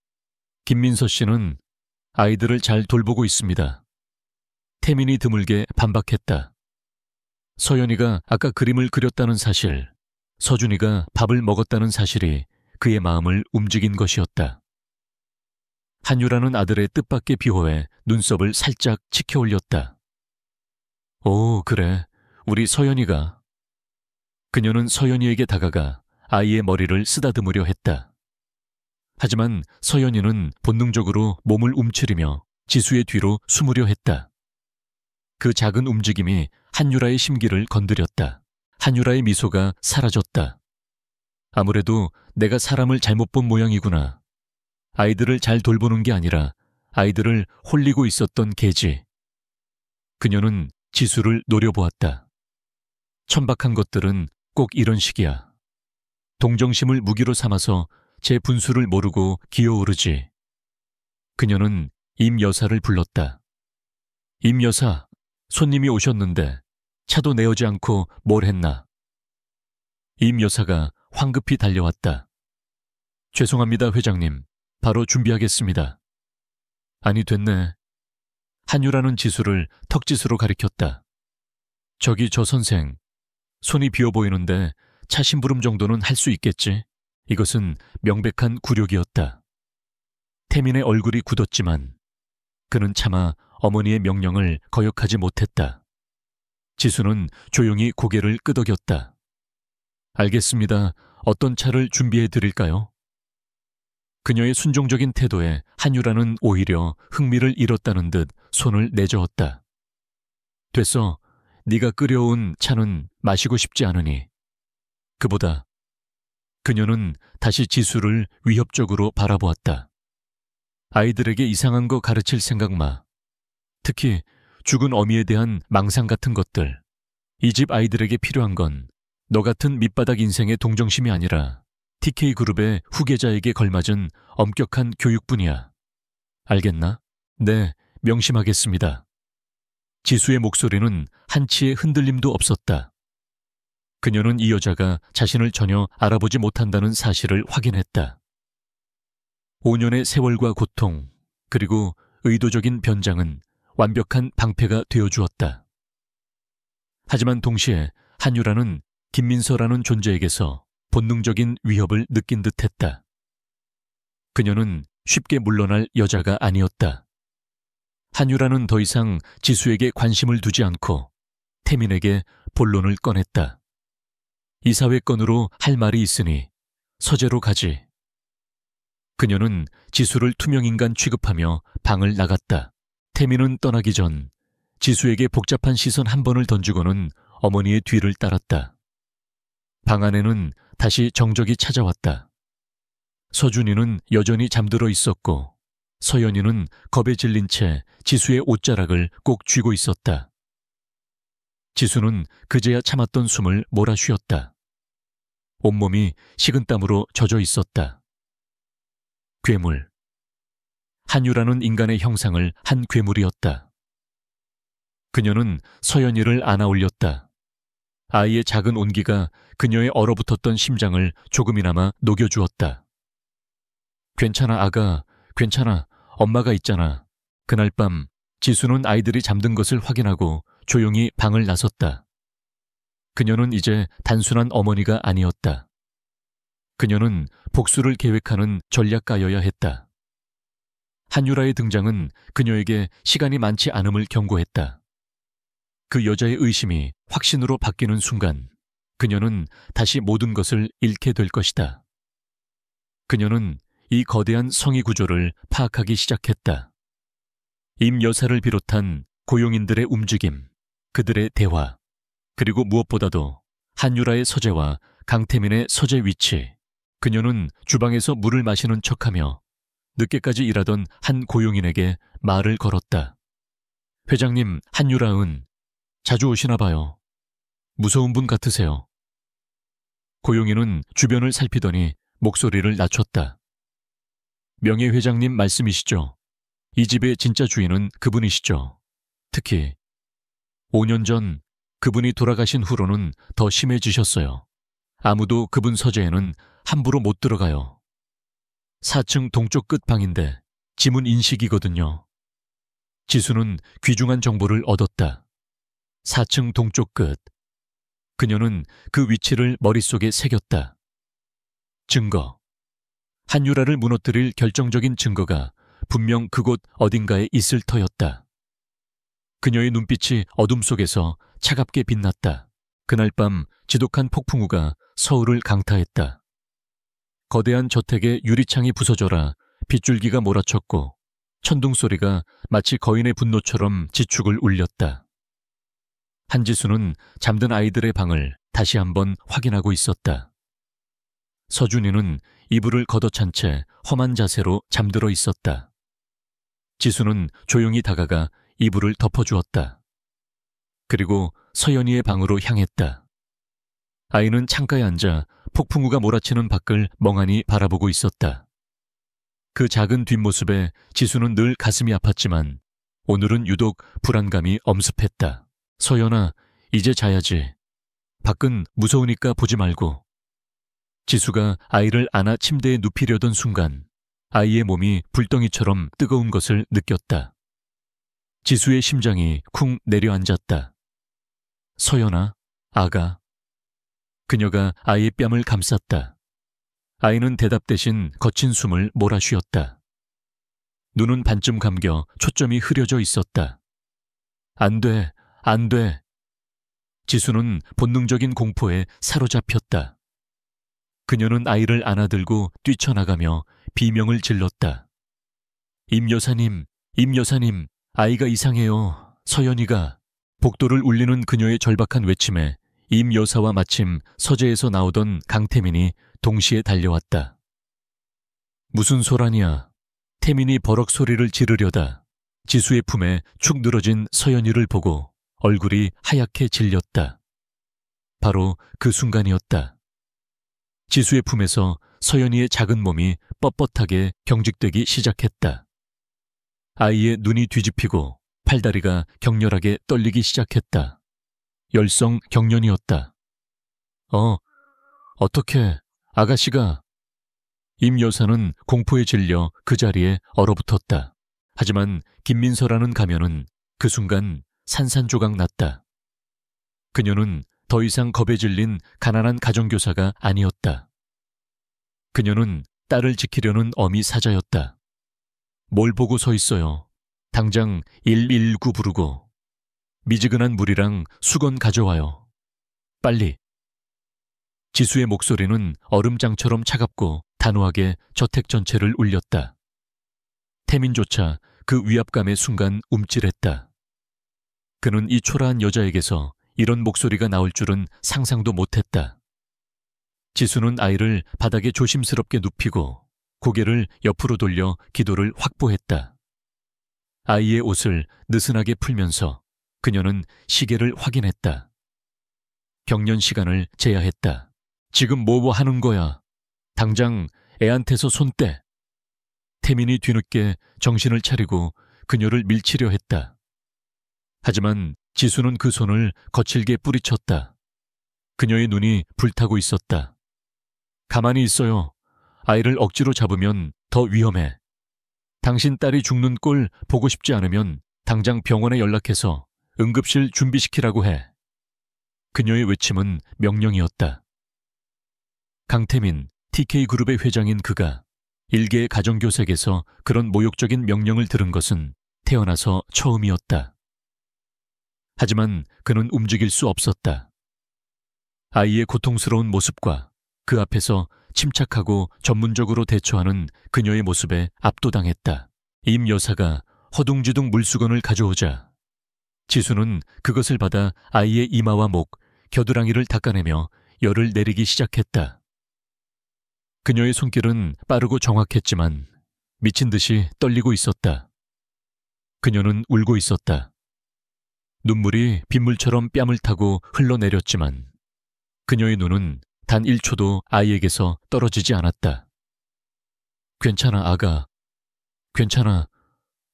[SPEAKER 1] 김민서 씨는 아이들을 잘 돌보고 있습니다. 태민이 드물게 반박했다. 서연이가 아까 그림을 그렸다는 사실, 서준이가 밥을 먹었다는 사실이 그의 마음을 움직인 것이었다. 한유라는 아들의 뜻밖의 비호에 눈썹을 살짝 치켜 올렸다. 오, 그래. 우리 서연이가. 그녀는 서연이에게 다가가 아이의 머리를 쓰다듬으려 했다. 하지만 서연이는 본능적으로 몸을 움츠리며 지수의 뒤로 숨으려 했다. 그 작은 움직임이 한유라의 심기를 건드렸다. 한유라의 미소가 사라졌다. 아무래도 내가 사람을 잘못 본 모양이구나. 아이들을 잘 돌보는 게 아니라 아이들을 홀리고 있었던 개지. 그녀는 지수를 노려보았다. 천박한 것들은 꼭 이런 식이야. 동정심을 무기로 삼아서 제 분수를 모르고 기어오르지. 그녀는 임 여사를 불렀다. 임 여사, 손님이 오셨는데 차도 내오지 않고 뭘 했나? 임 여사가 황급히 달려왔다. 죄송합니다, 회장님. 바로 준비하겠습니다. 아니, 됐네. 한유라는 지수를 턱짓으로 가리켰다. 저기 저 선생, 손이 비어 보이는데 차 심부름 정도는 할 수 있겠지? 이것은 명백한 굴욕이었다. 태민의 얼굴이 굳었지만 그는 차마 어머니의 명령을 거역하지 못했다. 지수는 조용히 고개를 끄덕였다. 알겠습니다. 어떤 차를 준비해 드릴까요? 그녀의 순종적인 태도에 한유라는 오히려 흥미를 잃었다는 듯 손을 내저었다. 됐어. 네가 끓여온 차는 마시고 싶지 않으니. 그보다 그녀는 다시 지수를 위협적으로 바라보았다. 아이들에게 이상한 거 가르칠 생각 마. 특히 죽은 어미에 대한 망상 같은 것들. 이 집 아이들에게 필요한 건 너 같은 밑바닥 인생의 동정심이 아니라 TK그룹의 후계자에게 걸맞은 엄격한 교육뿐이야. 알겠나? 네, 명심하겠습니다. 지수의 목소리는 한치의 흔들림도 없었다. 그녀는 이 여자가 자신을 전혀 알아보지 못한다는 사실을 확인했다. 5년의 세월과 고통, 그리고 의도적인 변장은 완벽한 방패가 되어주었다. 하지만 동시에 한유라는 김민서라는 존재에게서 본능적인 위협을 느낀 듯했다. 그녀는 쉽게 물러날 여자가 아니었다. 한유라는 더 이상 지수에게 관심을 두지 않고 태민에게 본론을 꺼냈다. 이 사회건으로 할 말이 있으니 서재로 가지. 그녀는 지수를 투명인간 취급하며 방을 나갔다. 태민은 떠나기 전 지수에게 복잡한 시선 한 번을 던지고는 어머니의 뒤를 따랐다. 방 안에는 다시 정적이 찾아왔다. 서준이는 여전히 잠들어 있었고 서연이는 겁에 질린 채 지수의 옷자락을 꼭 쥐고 있었다. 지수는 그제야 참았던 숨을 몰아쉬었다. 온몸이 식은땀으로 젖어 있었다. 괴물. 한유라는 인간의 형상을 한 괴물이었다. 그녀는 서연이를 안아 올렸다. 아이의 작은 온기가 그녀의 얼어붙었던 심장을 조금이나마 녹여주었다. 괜찮아, 아가. 괜찮아. 엄마가 있잖아. 그날 밤 지수는 아이들이 잠든 것을 확인하고 조용히 방을 나섰다. 그녀는 이제 단순한 어머니가 아니었다. 그녀는 복수를 계획하는 전략가여야 했다. 한유라의 등장은 그녀에게 시간이 많지 않음을 경고했다. 그 여자의 의심이 확신으로 바뀌는 순간 그녀는 다시 모든 것을 잃게 될 것이다. 그녀는 이 거대한 성의 구조를 파악하기 시작했다. 임 여사를 비롯한 고용인들의 움직임, 그들의 대화, 그리고 무엇보다도 한유라의 서재와 강태민의 서재 위치. 그녀는 주방에서 물을 마시는 척하며 늦게까지 일하던 한 고용인에게 말을 걸었다. 회장님, 한유라은 자주 오시나 봐요. 무서운 분 같으세요. 고용인은 주변을 살피더니 목소리를 낮췄다. 명예회장님 말씀이시죠? 이 집의 진짜 주인은 그분이시죠. 특히 5년 전 그분이 돌아가신 후로는 더 심해지셨어요. 아무도 그분 서재에는 함부로 못 들어가요. 4층 동쪽 끝 방인데 지문 인식이거든요. 지수는 귀중한 정보를 얻었다. 4층 동쪽 끝. 그녀는 그 위치를 머릿속에 새겼다. 증거. 한유라를 무너뜨릴 결정적인 증거가 분명 그곳 어딘가에 있을 터였다. 그녀의 눈빛이 어둠 속에서 차갑게 빛났다. 그날 밤 지독한 폭풍우가 서울을 강타했다. 거대한 저택의 유리창이 부서져라 빗줄기가 몰아쳤고 천둥 소리가 마치 거인의 분노처럼 지축을 울렸다. 한지수는 잠든 아이들의 방을 다시 한번 확인하고 있었다. 서준이는 이불을 걷어찬 채 험한 자세로 잠들어 있었다. 지수는 조용히 다가가 이불을 덮어주었다. 그리고 서연이의 방으로 향했다. 아이는 창가에 앉아 폭풍우가 몰아치는 밖을 멍하니 바라보고 있었다. 그 작은 뒷모습에 지수는 늘 가슴이 아팠지만 오늘은 유독 불안감이 엄습했다. 서연아, 이제 자야지. 밖은 무서우니까 보지 말고. 지수가 아이를 안아 침대에 눕히려던 순간 아이의 몸이 불덩이처럼 뜨거운 것을 느꼈다. 지수의 심장이 쿵 내려앉았다. 서연아, 아가. 그녀가 아이의 뺨을 감쌌다. 아이는 대답 대신 거친 숨을 몰아쉬었다. 눈은 반쯤 감겨 초점이 흐려져 있었다. 안 돼, 안 돼. 지수는 본능적인 공포에 사로잡혔다. 그녀는 아이를 안아들고 뛰쳐나가며 비명을 질렀다. 임 여사님, 임 여사님, 아이가 이상해요. 서연이가. 복도를 울리는 그녀의 절박한 외침에 임 여사와 마침 서재에서 나오던 강태민이 동시에 달려왔다. 무슨 소란이야. 태민이 버럭 소리를 지르려다 지수의 품에 축 늘어진 서연이를 보고 얼굴이 하얗게 질렸다. 바로 그 순간이었다. 지수의 품에서 서연이의 작은 몸이 뻣뻣하게 경직되기 시작했다. 아이의 눈이 뒤집히고 팔다리가 격렬하게 떨리기 시작했다. 열성 경련이었다. 어떻게, 아가씨가. 임 여사는 공포에 질려 그 자리에 얼어붙었다. 하지만 김민서라는 가면은 그 순간 산산조각 났다. 그녀는 더 이상 겁에 질린 가난한 가정교사가 아니었다. 그녀는 딸을 지키려는 어미 사자였다. 뭘 보고 서 있어요. 당장 119 부르고 미지근한 물이랑 수건 가져와요. 빨리. 지수의 목소리는 얼음장처럼 차갑고 단호하게 저택 전체를 울렸다. 태민조차 그 위압감의 순간 움찔했다. 그는 이 초라한 여자에게서 이런 목소리가 나올 줄은 상상도 못했다. 지수는 아이를 바닥에 조심스럽게 눕히고 고개를 옆으로 돌려 기도를 확보했다. 아이의 옷을 느슨하게 풀면서 그녀는 시계를 확인했다. 경련 시간을 재야했다. 지금 뭐 하는 거야? 당장 애한테서 손 떼. 태민이 뒤늦게 정신을 차리고 그녀를 밀치려 했다. 하지만 지수는 그 손을 거칠게 뿌리쳤다. 그녀의 눈이 불타고 있었다. 가만히 있어요. 아이를 억지로 잡으면 더 위험해. 당신 딸이 죽는 꼴 보고 싶지 않으면 당장 병원에 연락해서 응급실 준비시키라고 해. 그녀의 외침은 명령이었다. 강태민, TK그룹의 회장인 그가 일개 가정교색에서 그런 모욕적인 명령을 들은 것은 태어나서 처음이었다. 하지만 그는 움직일 수 없었다. 아이의 고통스러운 모습과 그 앞에서 침착하고 전문적으로 대처하는 그녀의 모습에 압도당했다. 임 여사가 허둥지둥 물수건을 가져오자 지수는 그것을 받아 아이의 이마와 목, 겨드랑이를 닦아내며 열을 내리기 시작했다. 그녀의 손길은 빠르고 정확했지만 미친 듯이 떨리고 있었다. 그녀는 울고 있었다. 눈물이 빗물처럼 뺨을 타고 흘러내렸지만 그녀의 눈은 단 1초도 아이에게서 떨어지지 않았다. 괜찮아, 아가. 괜찮아.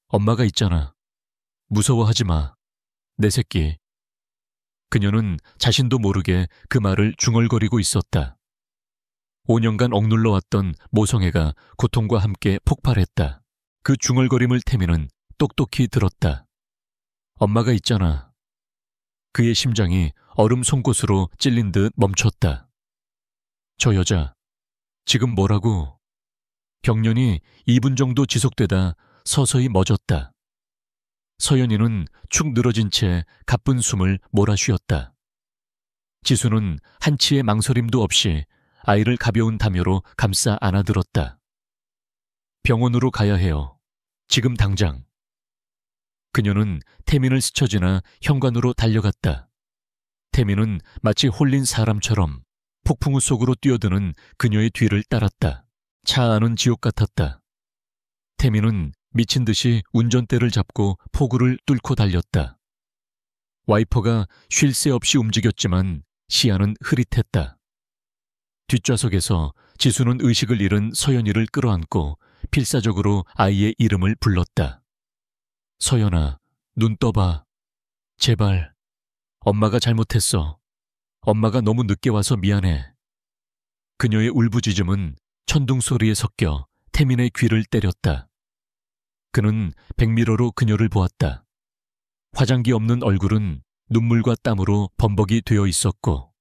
[SPEAKER 1] 엄마가 있잖아. 무서워하지 마. 내 새끼. 그녀는 자신도 모르게 그 말을 중얼거리고 있었다. 5년간 억눌러 왔던 모성애가 고통과 함께 폭발했다. 그 중얼거림을 태민은 똑똑히 들었다. 엄마가 있잖아. 그의 심장이 얼음 송곳으로 찔린 듯 멈췄다. 저 여자, 지금 뭐라고? 경련이 2분 정도 지속되다 서서히 멎었다. 서연이는 축 늘어진 채 가쁜 숨을 몰아쉬었다. 지수는 한치의 망설임도 없이 아이를 가벼운 담요로 감싸 안아들었다. 병원으로 가야 해요. 지금 당장. 그녀는 태민을 스쳐 지나 현관으로 달려갔다. 태민은 마치 홀린 사람처럼 폭풍우 속으로 뛰어드는 그녀의 뒤를 따랐다. 차 안은 지옥 같았다. 태민은 미친 듯이 운전대를 잡고 폭우를 뚫고 달렸다. 와이퍼가 쉴 새 없이 움직였지만 시야는 흐릿했다. 뒷좌석에서 지수는 의식을 잃은 서연이를 끌어안고 필사적으로 아이의 이름을 불렀다. 서연아, 눈 떠봐. 제발. 엄마가 잘못했어. 엄마가 너무 늦게 와서 미안해. 그녀의 울부짖음은 천둥 소리에 섞여 태민의 귀를 때렸다. 그는 백미러로 그녀를 보았다. 화장기 없는 얼굴은 눈물과 땀으로 범벅이 되어 있었고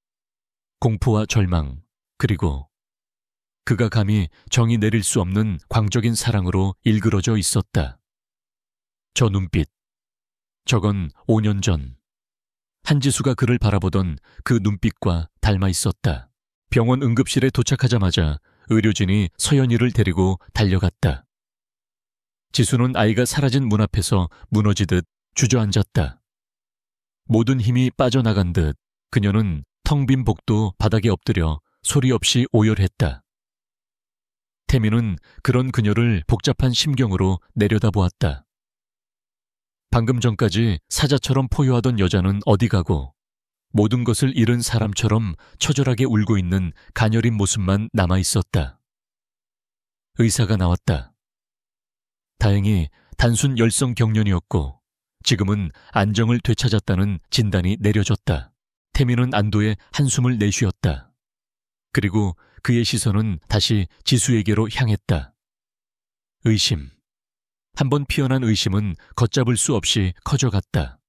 [SPEAKER 1] 공포와 절망, 그리고 그가 감히 정이 내릴 수 없는 광적인 사랑으로 일그러져 있었다. 저 눈빛, 저건 5년 전 한지수가 그를 바라보던 그 눈빛과 닮아 있었다. 병원 응급실에 도착하자마자 의료진이 서연이를 데리고 달려갔다. 지수는 아이가 사라진 문 앞에서 무너지듯 주저앉았다. 모든 힘이 빠져나간 듯 그녀는 텅 빈 복도 바닥에 엎드려 소리 없이 오열했다. 태민은 그런 그녀를 복잡한 심경으로 내려다보았다. 방금 전까지 사자처럼 포효하던 여자는 어디 가고 모든 것을 잃은 사람처럼 처절하게 울고 있는 가녀린 모습만 남아 있었다. 의사가 나왔다. 다행히 단순 열성 경련이었고 지금은 안정을 되찾았다는 진단이 내려졌다. 태민은 안도의 한숨을 내쉬었다. 그리고 그의 시선은 다시 지수에게로 향했다. 의심. 한번 피어난 의심은 걷잡을 수 없이 커져갔다.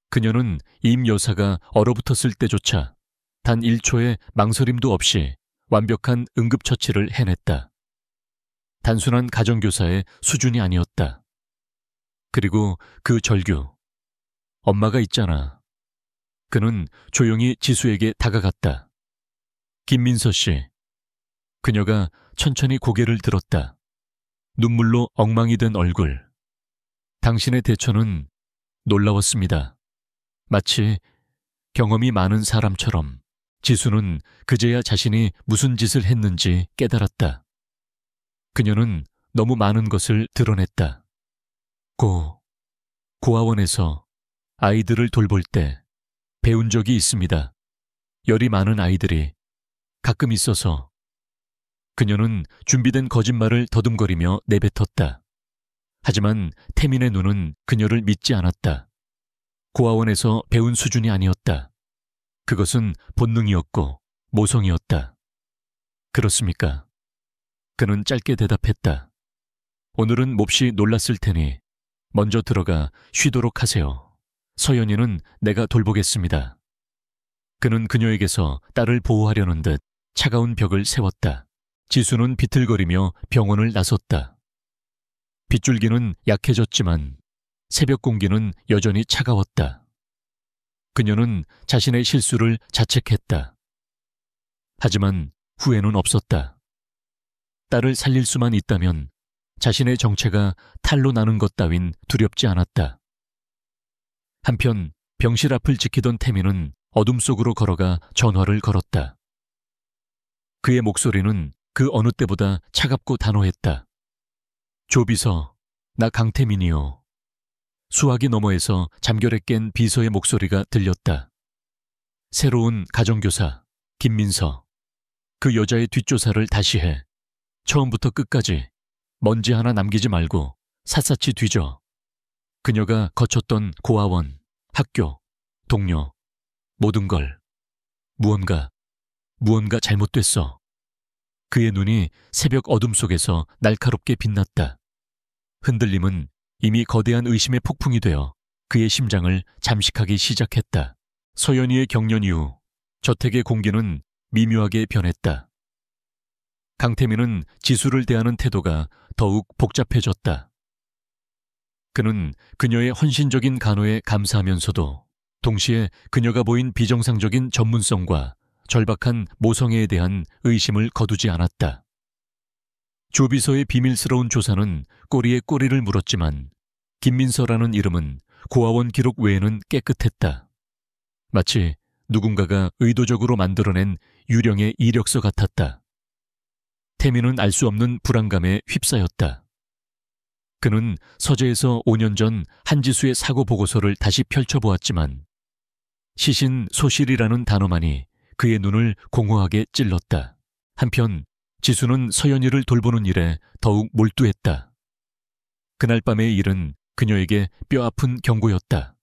[SPEAKER 1] 그녀는 임 여사가 얼어붙었을 때조차 단 1초의 망설임도 없이 완벽한 응급처치를 해냈다. 단순한 가정교사의 수준이 아니었다. 그리고 그 절규. 엄마가 있잖아. 그는 조용히 지수에게 다가갔다. 김민서 씨. 그녀가 천천히 고개를 들었다. 눈물로 엉망이 된 얼굴. 당신의 대처는 놀라웠습니다. 마치 경험이 많은 사람처럼 지수는 그제야 자신이 무슨 짓을 했는지 깨달았다. 그녀는 너무 많은 것을 드러냈다. 고아원에서 아이들을 돌볼 때 배운 적이 있습니다. 열이 많은 아이들이 가끔 있어서. 그녀는 준비된 거짓말을 더듬거리며 내뱉었다. 하지만 태민의 눈은 그녀를 믿지 않았다. 고아원에서 배운 수준이 아니었다. 그것은 본능이었고 모성이었다. 그렇습니까? 그는 짧게 대답했다. 오늘은 몹시 놀랐을 테니 먼저 들어가 쉬도록 하세요. 서연이는 내가 돌보겠습니다. 그는 그녀에게서 딸을 보호하려는 듯 차가운 벽을 세웠다. 지수는 비틀거리며 병원을 나섰다. 빗줄기는 약해졌지만 새벽 공기는 여전히 차가웠다. 그녀는 자신의 실수를 자책했다. 하지만 후회는 없었다. 딸을 살릴 수만 있다면 자신의 정체가 탈로 나는 것 따윈 두렵지 않았다. 한편 병실 앞을 지키던 태민은 어둠 속으로 걸어가 전화를 걸었다. 그의 목소리는 그 어느 때보다 차갑고 단호했다. 조비서, 나 강태민이요. 수화기 너머에서 잠결에 깬 비서의 목소리가 들렸다. 새로운 가정교사, 김민서. 그 여자의 뒷조사를 다시 해. 처음부터 끝까지 먼지 하나 남기지 말고 샅샅이 뒤져. 그녀가 거쳤던 고아원, 학교, 동료, 모든 걸. 무언가 잘못됐어. 그의 눈이 새벽 어둠 속에서 날카롭게 빛났다. 흔들림은 이미 거대한 의심의 폭풍이 되어 그의 심장을 잠식하기 시작했다. 서연이의 경련 이후 저택의 공기는 미묘하게 변했다. 강태민은 지수를 대하는 태도가 더욱 복잡해졌다. 그는 그녀의 헌신적인 간호에 감사하면서도 동시에 그녀가 보인 비정상적인 전문성과 절박한 모성애에 대한 의심을 거두지 않았다. 조비서의 비밀스러운 조사는 꼬리에 꼬리를 물었지만 김민서라는 이름은 고아원 기록 외에는 깨끗했다. 마치 누군가가 의도적으로 만들어낸 유령의 이력서 같았다. 태민은 알 수 없는 불안감에 휩싸였다. 그는 서재에서 5년 전 한지수의 사고 보고서를 다시 펼쳐보았지만 시신 소실이라는 단어만이 그의 눈을 공허하게 찔렀다. 한편 지수는 서연이를 돌보는 일에 더욱 몰두했다. 그날 밤의 일은 그녀에게 뼈아픈 경고였다.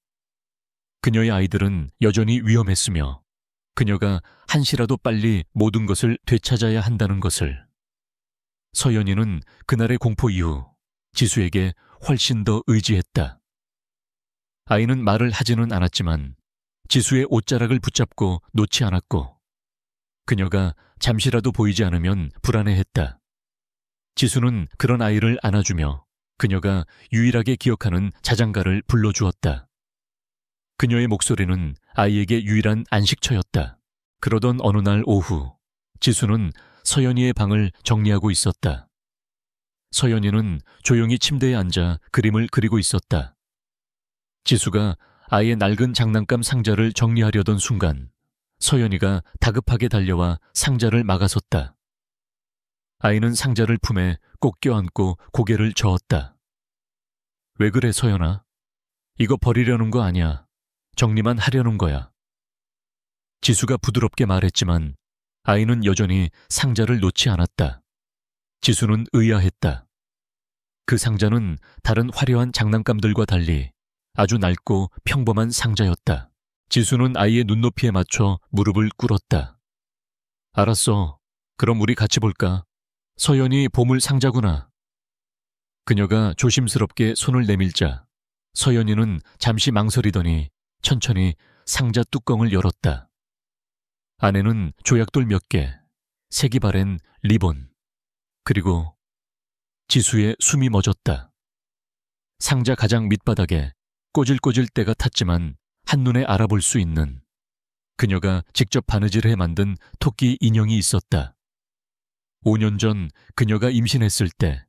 [SPEAKER 1] 그녀의 아이들은 여전히 위험했으며 그녀가 한시라도 빨리 모든 것을 되찾아야 한다는 것을. 서연이는 그날의 공포 이후 지수에게 훨씬 더 의지했다. 아이는 말을 하지는 않았지만 지수의 옷자락을 붙잡고 놓지 않았고 그녀가 잠시라도 보이지 않으면 불안해했다. 지수는 그런 아이를 안아주며 그녀가 유일하게 기억하는 자장가를 불러주었다. 그녀의 목소리는 아이에게 유일한 안식처였다. 그러던 어느 날 오후 지수는 서연이의 방을 정리하고 있었다. 서연이는 조용히 침대에 앉아 그림을 그리고 있었다. 지수가 아이의 낡은 장난감 상자를 정리하려던 순간 서연이가 다급하게 달려와 상자를 막아섰다. 아이는 상자를 품에 꼭 껴안고 고개를 저었다. 왜 그래 서연아? 이거 버리려는 거 아니야. 정리만 하려는 거야. 지수가 부드럽게 말했지만 아이는 여전히 상자를 놓지 않았다. 지수는 의아했다. 그 상자는 다른 화려한 장난감들과 달리 아주 낡고 평범한 상자였다. 지수는 아이의 눈높이에 맞춰 무릎을 꿇었다. 알았어. 그럼 우리 같이 볼까? 서연이 보물 상자구나. 그녀가 조심스럽게 손을 내밀자 서연이는 잠시 망설이더니 천천히 상자 뚜껑을 열었다. 안에는 조약돌 몇 개, 색이 바랜 리본, 그리고 지수의 숨이 멎었다. 상자 가장 밑바닥에 꼬질꼬질 때가 탔지만 한눈에 알아볼 수 있는 그녀가 직접 바느질해 만든 토끼 인형이 있었다. 5년 전 그녀가 임신했을 때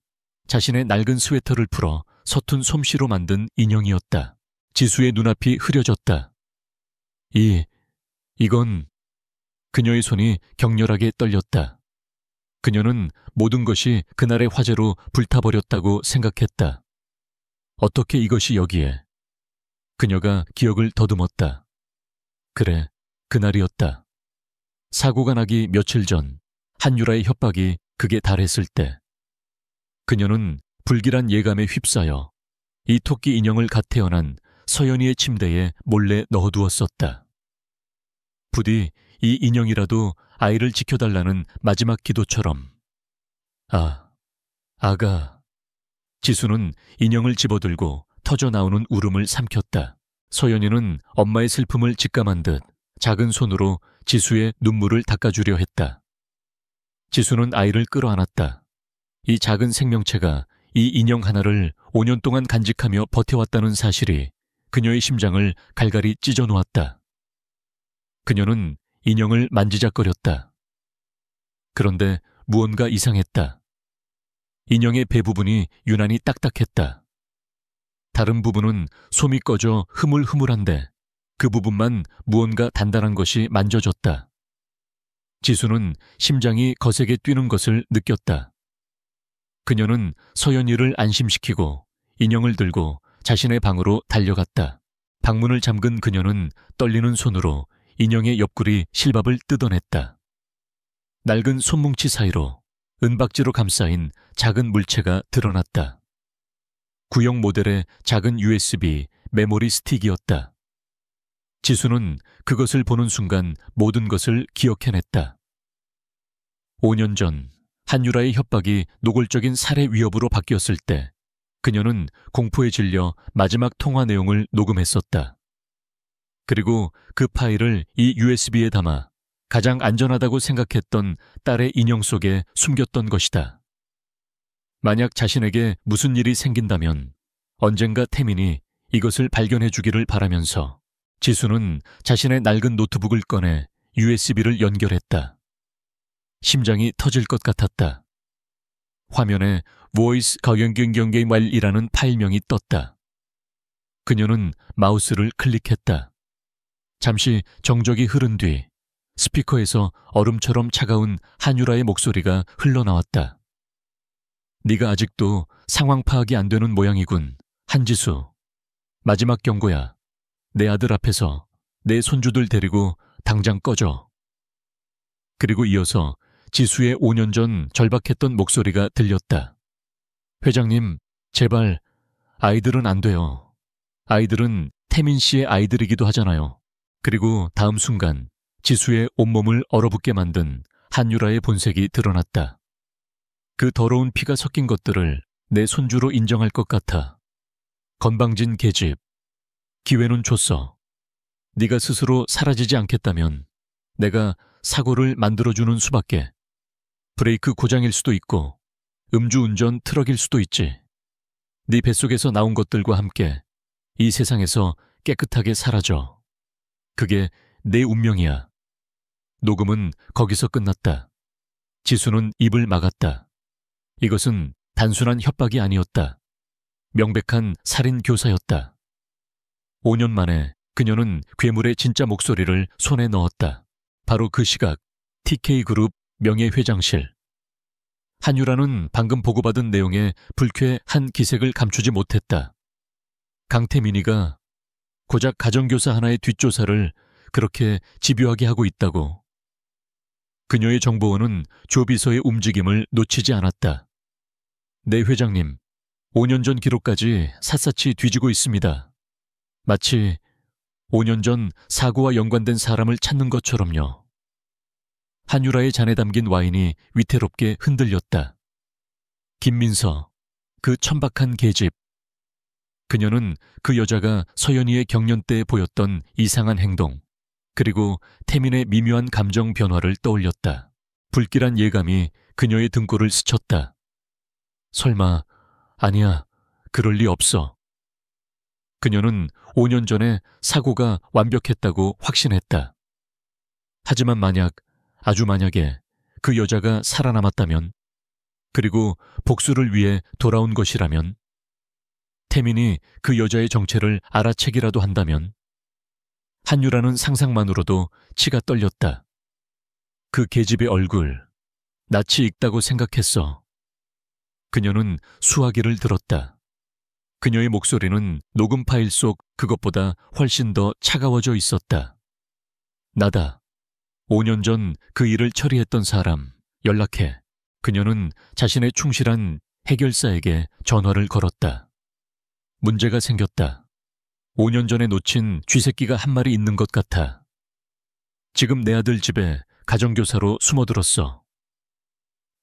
[SPEAKER 1] 자신의 낡은 스웨터를 풀어 서툰 솜씨로 만든 인형이었다. 지수의 눈앞이 흐려졌다. 이건 그녀의 손이 격렬하게 떨렸다. 그녀는 모든 것이 그날의 화재로 불타버렸다고 생각했다. 어떻게 이것이 여기에? 그녀가 기억을 더듬었다. 그래, 그날이었다. 사고가 나기 며칠 전 한유라의 협박이 극에 달했을 때 그녀는 불길한 예감에 휩싸여 이 토끼 인형을 갓 태어난 서연이의 침대에 몰래 넣어두었었다. 부디 이 인형이라도 아이를 지켜달라는 마지막 기도처럼. 아가. 지수는 인형을 집어들고 터져나오는 울음을 삼켰다. 서연이는 엄마의 슬픔을 직감한 듯 작은 손으로 지수의 눈물을 닦아주려 했다. 지수는 아이를 끌어안았다. 이 작은 생명체가 이 인형 하나를 5년 동안 간직하며 버텨왔다는 사실이 그녀의 심장을 갈갈이 찢어놓았다. 그녀는 인형을 만지작거렸다. 그런데 무언가 이상했다. 인형의 배 부분이 유난히 딱딱했다. 다른 부분은 솜이 꺼져 흐물흐물한데 그 부분만 무언가 단단한 것이 만져졌다. 지수는 심장이 거세게 뛰는 것을 느꼈다. 그녀는 서연이를 안심시키고 인형을 들고 자신의 방으로 달려갔다. 방문을 잠근 그녀는 떨리는 손으로 인형의 옆구리 실밥을 뜯어냈다. 낡은 손뭉치 사이로 은박지로 감싸인 작은 물체가 드러났다. 구형 모델의 작은 USB 메모리 스틱이었다. 지수는 그것을 보는 순간 모든 것을 기억해냈다. 5년 전 한유라의 협박이 노골적인 살해 위협으로 바뀌었을 때 그녀는 공포에 질려 마지막 통화 내용을 녹음했었다. 그리고 그 파일을 이 USB에 담아 가장 안전하다고 생각했던 딸의 인형 속에 숨겼던 것이다. 만약 자신에게 무슨 일이 생긴다면 언젠가 태민이 이것을 발견해 주기를 바라면서 지수는 자신의 낡은 노트북을 꺼내 USB를 연결했다. 심장이 터질 것 같았다. 화면에 voice 거경경경게임이라는 파일명이 떴다. 그녀는 마우스를 클릭했다. 잠시 정적이 흐른 뒤 스피커에서 얼음처럼 차가운 한유라의 목소리가 흘러나왔다. 네가 아직도 상황 파악이 안 되는 모양이군. 한지수. 마지막 경고야. 내 아들 앞에서 내 손주들 데리고 당장 꺼져. 그리고 이어서 지수의 5년 전 절박했던 목소리가 들렸다. 회장님, 제발 아이들은 안 돼요. 아이들은 태민 씨의 아이들이기도 하잖아요. 그리고 다음 순간 지수의 온몸을 얼어붙게 만든 한유라의 본색이 드러났다. 그 더러운 피가 섞인 것들을 내 손주로 인정할 것 같아. 건방진 계집. 기회는 줬어. 네가 스스로 사라지지 않겠다면 내가 사고를 만들어주는 수밖에. 브레이크 고장일 수도 있고 음주운전 트럭일 수도 있지. 네 뱃속에서 나온 것들과 함께 이 세상에서 깨끗하게 사라져. 그게 내 운명이야. 녹음은 거기서 끝났다. 지수는 입을 막았다. 이것은 단순한 협박이 아니었다. 명백한 살인 교사였다. 5년 만에 그녀는 괴물의 진짜 목소리를 손에 넣었다. 바로 그 시각 TK그룹 명예회장실. 한유라는 방금 보고받은 내용에 불쾌한 기색을 감추지 못했다. 강태민이가 고작 가정교사 하나의 뒷조사를 그렇게 집요하게 하고 있다고. 그녀의 정보원은 조비서의 움직임을 놓치지 않았다. 네 회장님, 5년 전 기록까지 샅샅이 뒤지고 있습니다. 마치 5년 전 사고와 연관된 사람을 찾는 것처럼요. 한유라의 잔에 담긴 와인이 위태롭게 흔들렸다. 김민서, 그 천박한 계집. 그녀는 그 여자가 서연이의 경련 때 보였던 이상한 행동, 그리고 태민의 미묘한 감정 변화를 떠올렸다. 불길한 예감이 그녀의 등골을 스쳤다. 설마, 아니야, 그럴 리 없어. 그녀는 5년 전에 사고가 완벽했다고 확신했다. 하지만 만약, 아주 만약에 그 여자가 살아남았다면, 그리고 복수를 위해 돌아온 것이라면, 태민이 그 여자의 정체를 알아채기라도 한다면, 한유라는 상상만으로도 치가 떨렸다. 그 계집의 얼굴, 낯이 익다고 생각했어. 그녀는 수화기를 들었다. 그녀의 목소리는 녹음 파일 속 그것보다 훨씬 더 차가워져 있었다. 나다. 5년 전 그 일을 처리했던 사람, 연락해. 그녀는 자신의 충실한 해결사에게 전화를 걸었다. 문제가 생겼다. 5년 전에 놓친 쥐새끼가 한 마리 있는 것 같아. 지금 내 아들 집에 가정교사로 숨어들었어.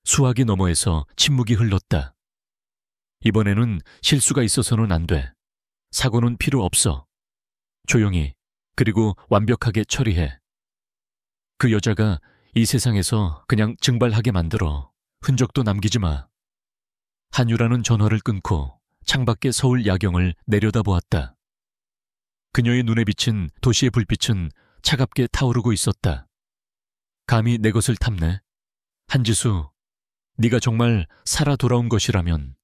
[SPEAKER 1] 수화기 너머에서 침묵이 흘렀다. 이번에는 실수가 있어서는 안 돼. 사고는 필요 없어. 조용히, 그리고 완벽하게 처리해. 그 여자가 이 세상에서 그냥 증발하게 만들어. 흔적도 남기지 마. 한유라는 전화를 끊고 창밖의 서울 야경을 내려다보았다. 그녀의 눈에 비친 도시의 불빛은 차갑게 타오르고 있었다. 감히 내 것을 탐내? 한지수, 네가 정말 살아 돌아온 것이라면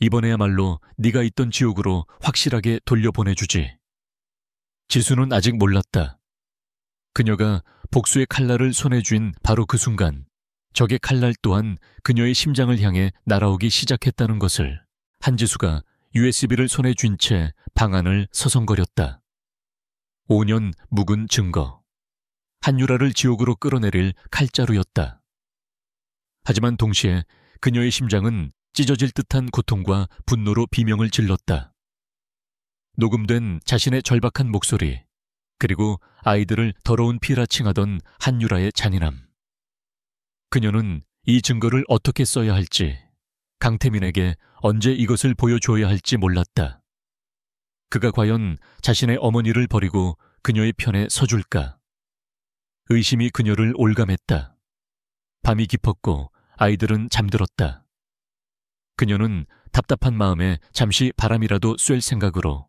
[SPEAKER 1] 이번에야말로 네가 있던 지옥으로 확실하게 돌려보내주지. 지수는 아직 몰랐다. 그녀가 복수의 칼날을 손에 쥔 바로 그 순간 적의 칼날 또한 그녀의 심장을 향해 날아오기 시작했다는 것을. 한지수가 USB를 손에 쥔 채 방안을 서성거렸다. 5년 묵은 증거. 한유라를 지옥으로 끌어내릴 칼자루였다. 하지만 동시에 그녀의 심장은 찢어질 듯한 고통과 분노로 비명을 질렀다. 녹음된 자신의 절박한 목소리, 그리고 아이들을 더러운 피라 칭하던 한유라의 잔인함. 그녀는 이 증거를 어떻게 써야 할지, 강태민에게 언제 이것을 보여줘야 할지 몰랐다. 그가 과연 자신의 어머니를 버리고 그녀의 편에 서줄까? 의심이 그녀를 올감했다. 밤이 깊었고 아이들은 잠들었다. 그녀는 답답한 마음에 잠시 바람이라도 쐴 생각으로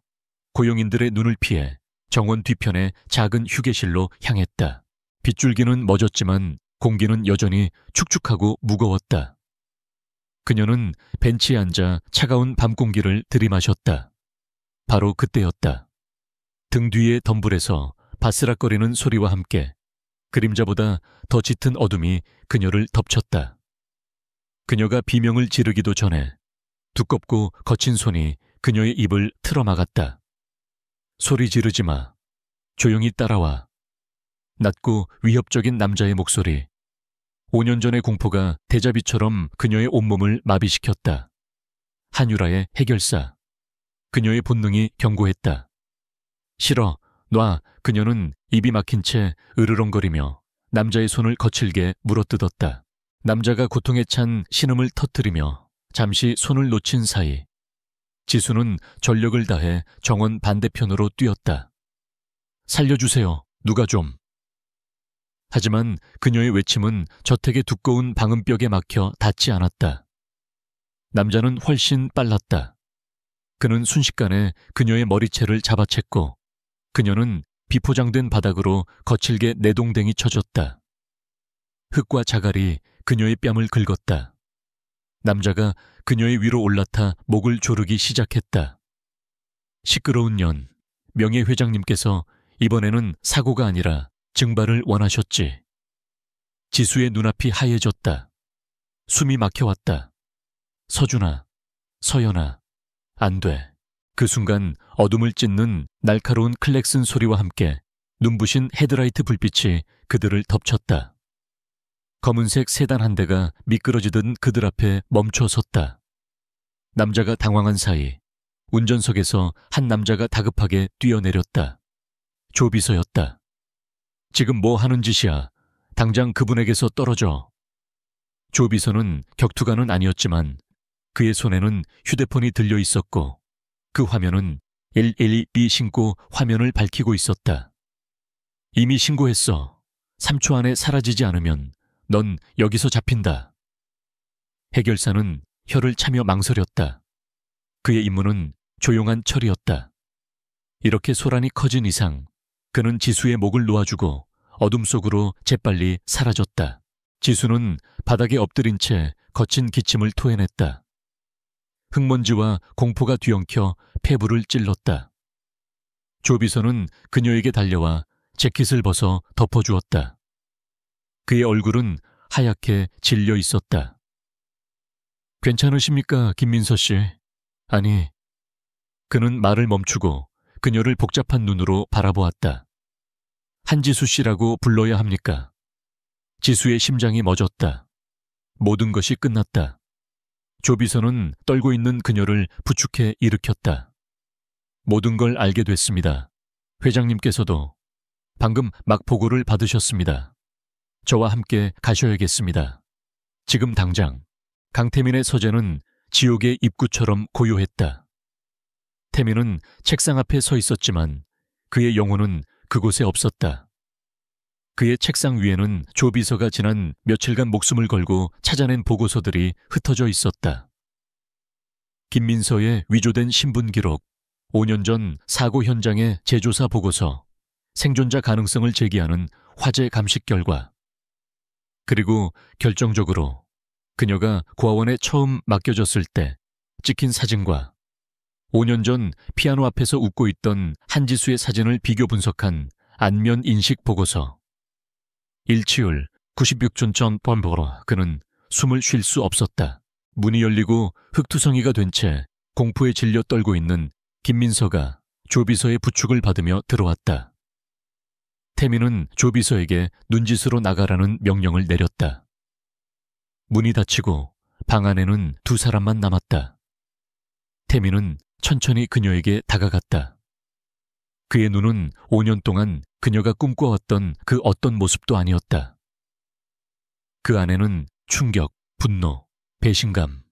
[SPEAKER 1] 고용인들의 눈을 피해 정원 뒤편의 작은 휴게실로 향했다. 빗줄기는 멎었지만 공기는 여전히 축축하고 무거웠다. 그녀는 벤치에 앉아 차가운 밤 공기를 들이마셨다. 바로 그때였다. 등 뒤의 덤불에서 바스락거리는 소리와 함께 그림자보다 더 짙은 어둠이 그녀를 덮쳤다. 그녀가 비명을 지르기도 전에 두껍고 거친 손이 그녀의 입을 틀어막았다. 소리 지르지 마. 조용히 따라와. 낮고 위협적인 남자의 목소리. 5년 전의 공포가 대자비처럼 그녀의 온몸을 마비시켰다. 한유라의 해결사. 그녀의 본능이 경고했다. 싫어, 놔. 그녀는 입이 막힌 채 으르렁거리며 남자의 손을 거칠게 물어뜯었다. 남자가 고통에 찬 신음을 터뜨리며 잠시 손을 놓친 사이 지수는 전력을 다해 정원 반대편으로 뛰었다. 살려주세요. 누가 좀. 하지만 그녀의 외침은 저택의 두꺼운 방음벽에 막혀 닿지 않았다. 남자는 훨씬 빨랐다. 그는 순식간에 그녀의 머리채를 잡아챘고 그녀는 비포장된 바닥으로 거칠게 내동댕이 쳐졌다. 흙과 자갈이 그녀의 뺨을 긁었다. 남자가 그녀의 위로 올라타 목을 조르기 시작했다. 시끄러운 년, 명예회장님께서 이번에는 사고가 아니라 증발을 원하셨지. 지수의 눈앞이 하얘졌다. 숨이 막혀왔다. 서준아, 서연아, 안 돼. 그 순간 어둠을 찢는 날카로운 클렉슨 소리와 함께 눈부신 헤드라이트 불빛이 그들을 덮쳤다. 검은색 세단 한 대가 미끄러지던 그들 앞에 멈춰 섰다. 남자가 당황한 사이 운전석에서 한 남자가 다급하게 뛰어내렸다. 조비서였다. 지금 뭐 하는 짓이야? 당장 그분에게서 떨어져. 조비서는 격투가는 아니었지만 그의 손에는 휴대폰이 들려 있었고 그 화면은 112 신고 화면을 밝히고 있었다. 이미 신고했어. 3초 안에 사라지지 않으면 넌 여기서 잡힌다. 해결사는 혀를 차며 망설였다. 그의 임무는 조용한 처리였다. 이렇게 소란이 커진 이상 그는 지수의 목을 놓아주고 어둠 속으로 재빨리 사라졌다. 지수는 바닥에 엎드린 채 거친 기침을 토해냈다. 흙먼지와 공포가 뒤엉켜 폐부를 찔렀다. 조비서는 그녀에게 달려와 재킷을 벗어 덮어주었다. 그의 얼굴은 하얗게 질려 있었다. 괜찮으십니까, 김민서 씨? 아니, 그는 말을 멈추고 그녀를 복잡한 눈으로 바라보았다. 한지수 씨라고 불러야 합니까? 지수의 심장이 멎었다. 모든 것이 끝났다. 조비서는 떨고 있는 그녀를 부축해 일으켰다. 모든 걸 알게 됐습니다. 회장님께서도 방금 막 보고를 받으셨습니다. 저와 함께 가셔야겠습니다. 지금 당장. 강태민의 서재는 지옥의 입구처럼 고요했다. 태민은 책상 앞에 서 있었지만 그의 영혼은 그곳에 없었다. 그의 책상 위에는 조비서가 지난 며칠간 목숨을 걸고 찾아낸 보고서들이 흩어져 있었다. 김민서의 위조된 신분 기록, 5년 전 사고 현장의 재조사 보고서, 생존자 가능성을 제기하는 화재 감식 결과, 그리고 결정적으로 그녀가 고아원에 처음 맡겨졌을 때 찍힌 사진과 5년 전 피아노 앞에서 웃고 있던 한지수의 사진을 비교 분석한 안면 인식 보고서. 일치율 96.0%. 그는 숨을 쉴 수 없었다. 문이 열리고 흙투성이가 된 채 공포에 질려 떨고 있는 김민서가 조비서의 부축을 받으며 들어왔다. 태민은 조비서에게 눈짓으로 나가라는 명령을 내렸다. 문이 닫히고 방 안에는 두 사람만 남았다. 태민은 천천히 그녀에게 다가갔다. 그의 눈은 5년 동안 그녀가 꿈꿔왔던 그 어떤 모습도 아니었다. 그 안에는 충격, 분노, 배신감,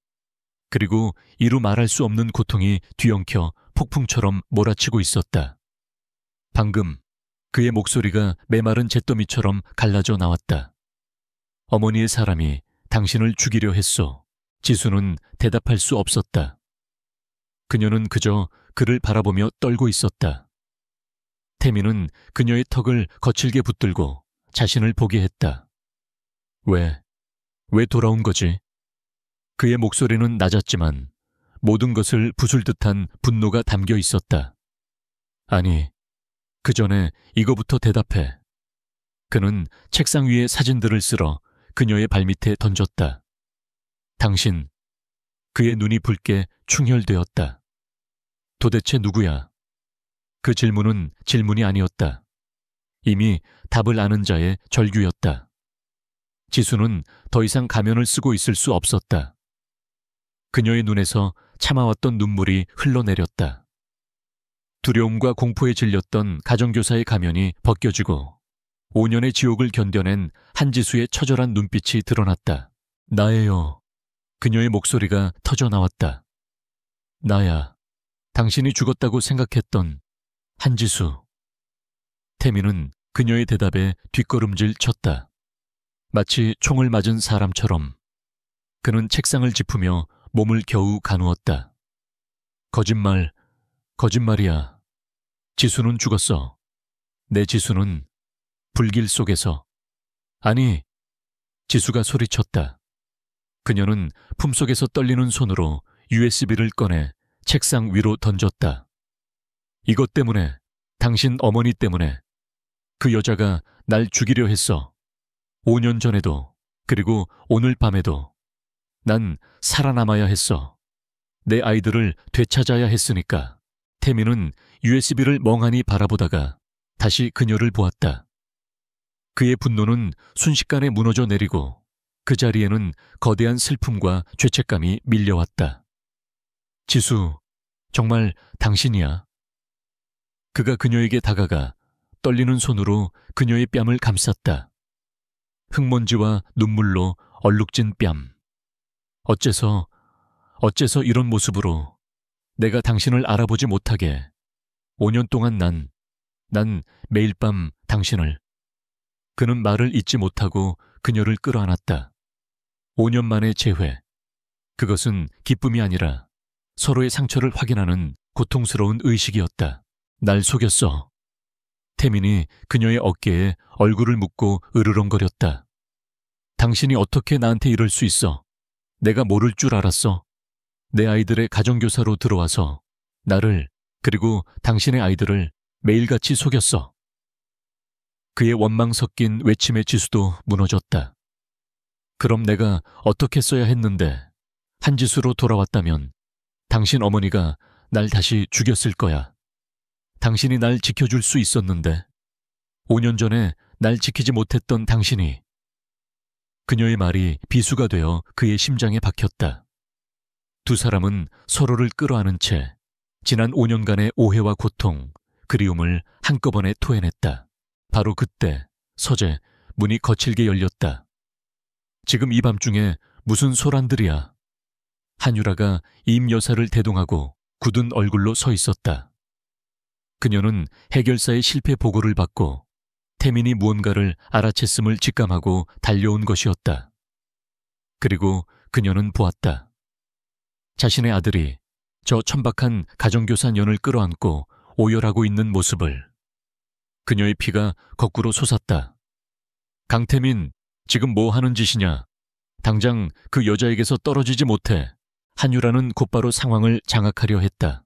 [SPEAKER 1] 그리고 이루 말할 수 없는 고통이 뒤엉켜 폭풍처럼 몰아치고 있었다. 방금 그의 목소리가 메마른 잿더미처럼 갈라져 나왔다. 어머니의 사람이 당신을 죽이려 했소. 지수는 대답할 수 없었다. 그녀는 그저 그를 바라보며 떨고 있었다. 태민은 그녀의 턱을 거칠게 붙들고 자신을 보게 했다. 왜 돌아온 거지? 그의 목소리는 낮았지만 모든 것을 부술 듯한 분노가 담겨 있었다. 아니, 그 전에 이거부터 대답해. 그는 책상 위에 사진들을 쓸어 그녀의 발밑에 던졌다. 당신. 그의 눈이 붉게 충혈되었다. 도대체 누구야? 그 질문은 질문이 아니었다. 이미 답을 아는 자의 절규였다. 지수는 더 이상 가면을 쓰고 있을 수 없었다. 그녀의 눈에서 참아왔던 눈물이 흘러내렸다. 두려움과 공포에 질렸던 가정교사의 가면이 벗겨지고 5년의 지옥을 견뎌낸 한지수의 처절한 눈빛이 드러났다. 나예요. 그녀의 목소리가 터져나왔다. 나야. 당신이 죽었다고 생각했던 한지수. 태민은 그녀의 대답에 뒷걸음질 쳤다. 마치 총을 맞은 사람처럼 그는 책상을 짚으며 몸을 겨우 가누었다. 거짓말이야. 지수는 죽었어. 내 지수는 불길 속에서. 아니, 지수가 소리쳤다. 그녀는 품속에서 떨리는 손으로 USB를 꺼내 책상 위로 던졌다. 이것 때문에, 당신 어머니 때문에. 그 여자가 날 죽이려 했어. 5년 전에도, 그리고 오늘 밤에도. 난 살아남아야 했어. 내 아이들을 되찾아야 했으니까. 태민은 USB를 멍하니 바라보다가 다시 그녀를 보았다. 그의 분노는 순식간에 무너져 내리고 그 자리에는 거대한 슬픔과 죄책감이 밀려왔다. 지수, 정말 당신이야. 그가 그녀에게 다가가 떨리는 손으로 그녀의 뺨을 감쌌다. 흙먼지와 눈물로 얼룩진 뺨. 어째서 이런 모습으로 내가 당신을 알아보지 못하게. 5년 동안 난 매일 밤 당신을. 그는 말을 잇지 못하고 그녀를 끌어안았다. 5년 만의 재회. 그것은 기쁨이 아니라 서로의 상처를 확인하는 고통스러운 의식이었다. 날 속였어. 태민이 그녀의 어깨에 얼굴을 묻고 으르렁거렸다. 당신이 어떻게 나한테 이럴 수 있어? 내가 모를 줄 알았어? 내 아이들의 가정교사로 들어와서 나를, 그리고 당신의 아이들을 매일같이 속였어. 그의 원망 섞인 외침의 지수도 무너졌다. 그럼 내가 어떻게 써야 했는데 한지수로 돌아왔다면 당신 어머니가 날 다시 죽였을 거야. 당신이 날 지켜줄 수 있었는데 5년 전에 날 지키지 못했던 당신이. 그녀의 말이 비수가 되어 그의 심장에 박혔다. 두 사람은 서로를 끌어안은 채 지난 5년간의 오해와 고통, 그리움을 한꺼번에 토해냈다. 바로 그때 서재 문이 거칠게 열렸다. 지금 이 밤중에 무슨 소란들이야. 한유라가 임 여사를 대동하고 굳은 얼굴로 서 있었다. 그녀는 해결사의 실패 보고를 받고 태민이 무언가를 알아챘음을 직감하고 달려온 것이었다. 그리고 그녀는 보았다. 자신의 아들이 저 천박한 가정교사 년을 끌어안고 오열하고 있는 모습을. 그녀의 피가 거꾸로 솟았다. 강태민, 지금 뭐 하는 짓이냐? 당장 그 여자에게서 떨어지지 못해. 한유라는 곧바로 상황을 장악하려 했다.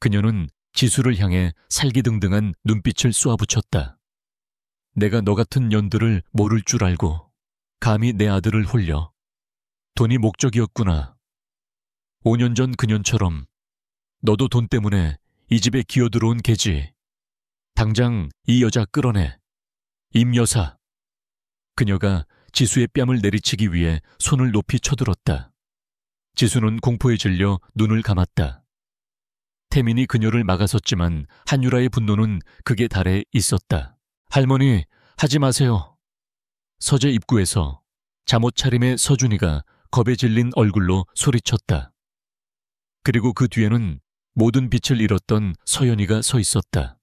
[SPEAKER 1] 그녀는 지수를 향해 살기등등한 눈빛을 쏘아붙였다. 내가 너 같은 년들을 모를 줄 알고 감히 내 아들을 홀려. 돈이 목적이었구나. 5년 전 그년처럼 너도 돈 때문에 이 집에 기어들어온 개지. 당장 이 여자 끌어내. 임 여사. 그녀가 지수의 뺨을 내리치기 위해 손을 높이 쳐들었다. 지수는 공포에 질려 눈을 감았다. 태민이 그녀를 막아섰지만 한유라의 분노는 극에 달해 있었다. 할머니, 하지 마세요. 서재 입구에서 잠옷 차림의 서준이가 겁에 질린 얼굴로 소리쳤다. 그리고 그 뒤에는 모든 빛을 잃었던 서연이가 서 있었다.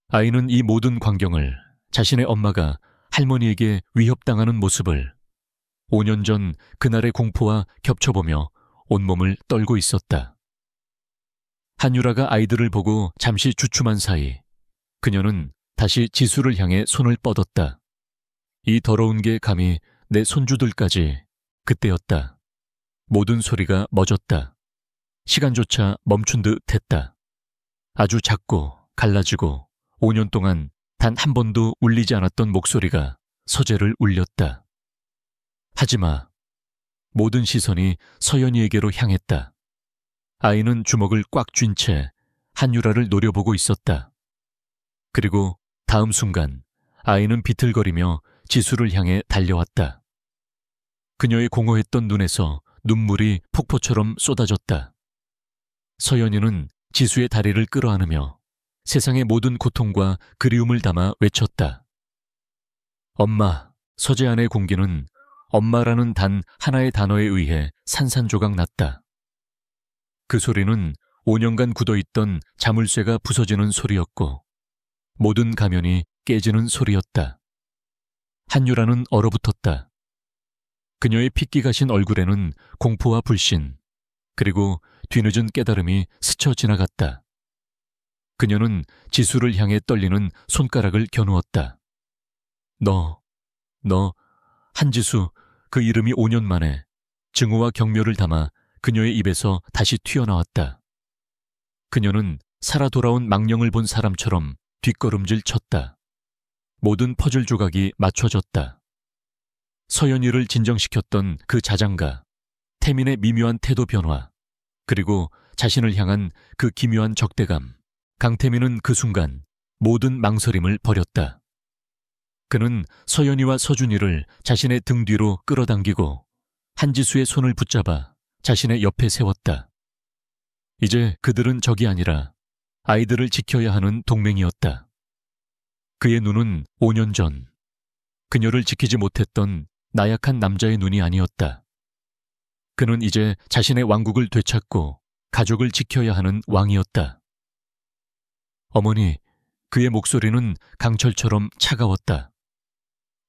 [SPEAKER 1] 아이는 이 모든 광경을, 자신의 엄마가 할머니에게 위협당하는 모습을 5년 전 그날의 공포와 겹쳐보며 온몸을 떨고 있었다. 한유라가 아이들을 보고 잠시 주춤한 사이 그녀는 다시 지수를 향해 손을 뻗었다. 이 더러운 게 감히 내 손주들까지. 그때였다. 모든 소리가 멎었다. 시간조차 멈춘 듯 했다. 아주 작고 갈라지고 5년 동안 단 한 번도 울리지 않았던 목소리가 서재를 울렸다. 하지마. 모든 시선이 서연이에게로 향했다. 아이는 주먹을 꽉 쥔 채 한유라를 노려보고 있었다. 그리고 다음 순간 아이는 비틀거리며 지수를 향해 달려왔다. 그녀의 공허했던 눈에서 눈물이 폭포처럼 쏟아졌다. 서연이는 지수의 다리를 끌어안으며 세상의 모든 고통과 그리움을 담아 외쳤다. 엄마. 서재 안의 공기는 엄마라는 단 하나의 단어에 의해 산산조각 났다. 그 소리는 5년간 굳어있던 자물쇠가 부서지는 소리였고 모든 가면이 깨지는 소리였다. 한유라는 얼어붙었다. 그녀의 핏기 가신 얼굴에는 공포와 불신, 그리고 뒤늦은 깨달음이 스쳐 지나갔다. 그녀는 지수를 향해 떨리는 손가락을 겨누었다. 너, 한지수, 그 이름이 5년 만에 증오와 경멸을 담아 그녀의 입에서 다시 튀어나왔다. 그녀는 살아 돌아온 망령을 본 사람처럼 뒷걸음질 쳤다. 모든 퍼즐 조각이 맞춰졌다. 서연이를 진정시켰던 그 자장가, 태민의 미묘한 태도 변화, 그리고 자신을 향한 그 기묘한 적대감. 강태민은 그 순간 모든 망설임을 버렸다. 그는 서연이와 서준이를 자신의 등 뒤로 끌어당기고 한지수의 손을 붙잡아 자신의 옆에 세웠다. 이제 그들은 적이 아니라 아이들을 지켜야 하는 동맹이었다. 그의 눈은 5년 전 그녀를 지키지 못했던 나약한 남자의 눈이 아니었다. 그는 이제 자신의 왕국을 되찾고 가족을 지켜야 하는 왕이었다. 어머니, 그의 목소리는 강철처럼 차가웠다.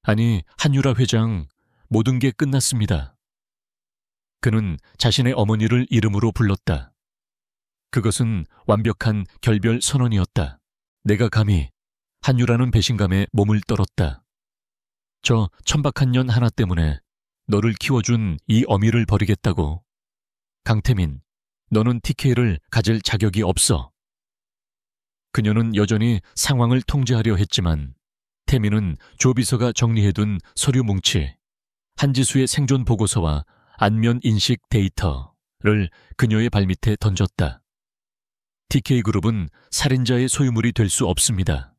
[SPEAKER 1] 아니, 한유라 회장, 모든 게 끝났습니다. 그는 자신의 어머니를 이름으로 불렀다. 그것은 완벽한 결별 선언이었다. 내가 감히 한유라는 배신감에 몸을 떨었다. 저 천박한 년 하나 때문에 너를 키워준 이 어미를 버리겠다고. 강태민, 너는 TK를 가질 자격이 없어. 그녀는 여전히 상황을 통제하려 했지만 태민은 조비서가 정리해둔 서류 뭉치, 한지수의 생존 보고서와 안면 인식 데이터를 그녀의 발밑에 던졌다. TK그룹은 살인자의 소유물이 될 수 없습니다.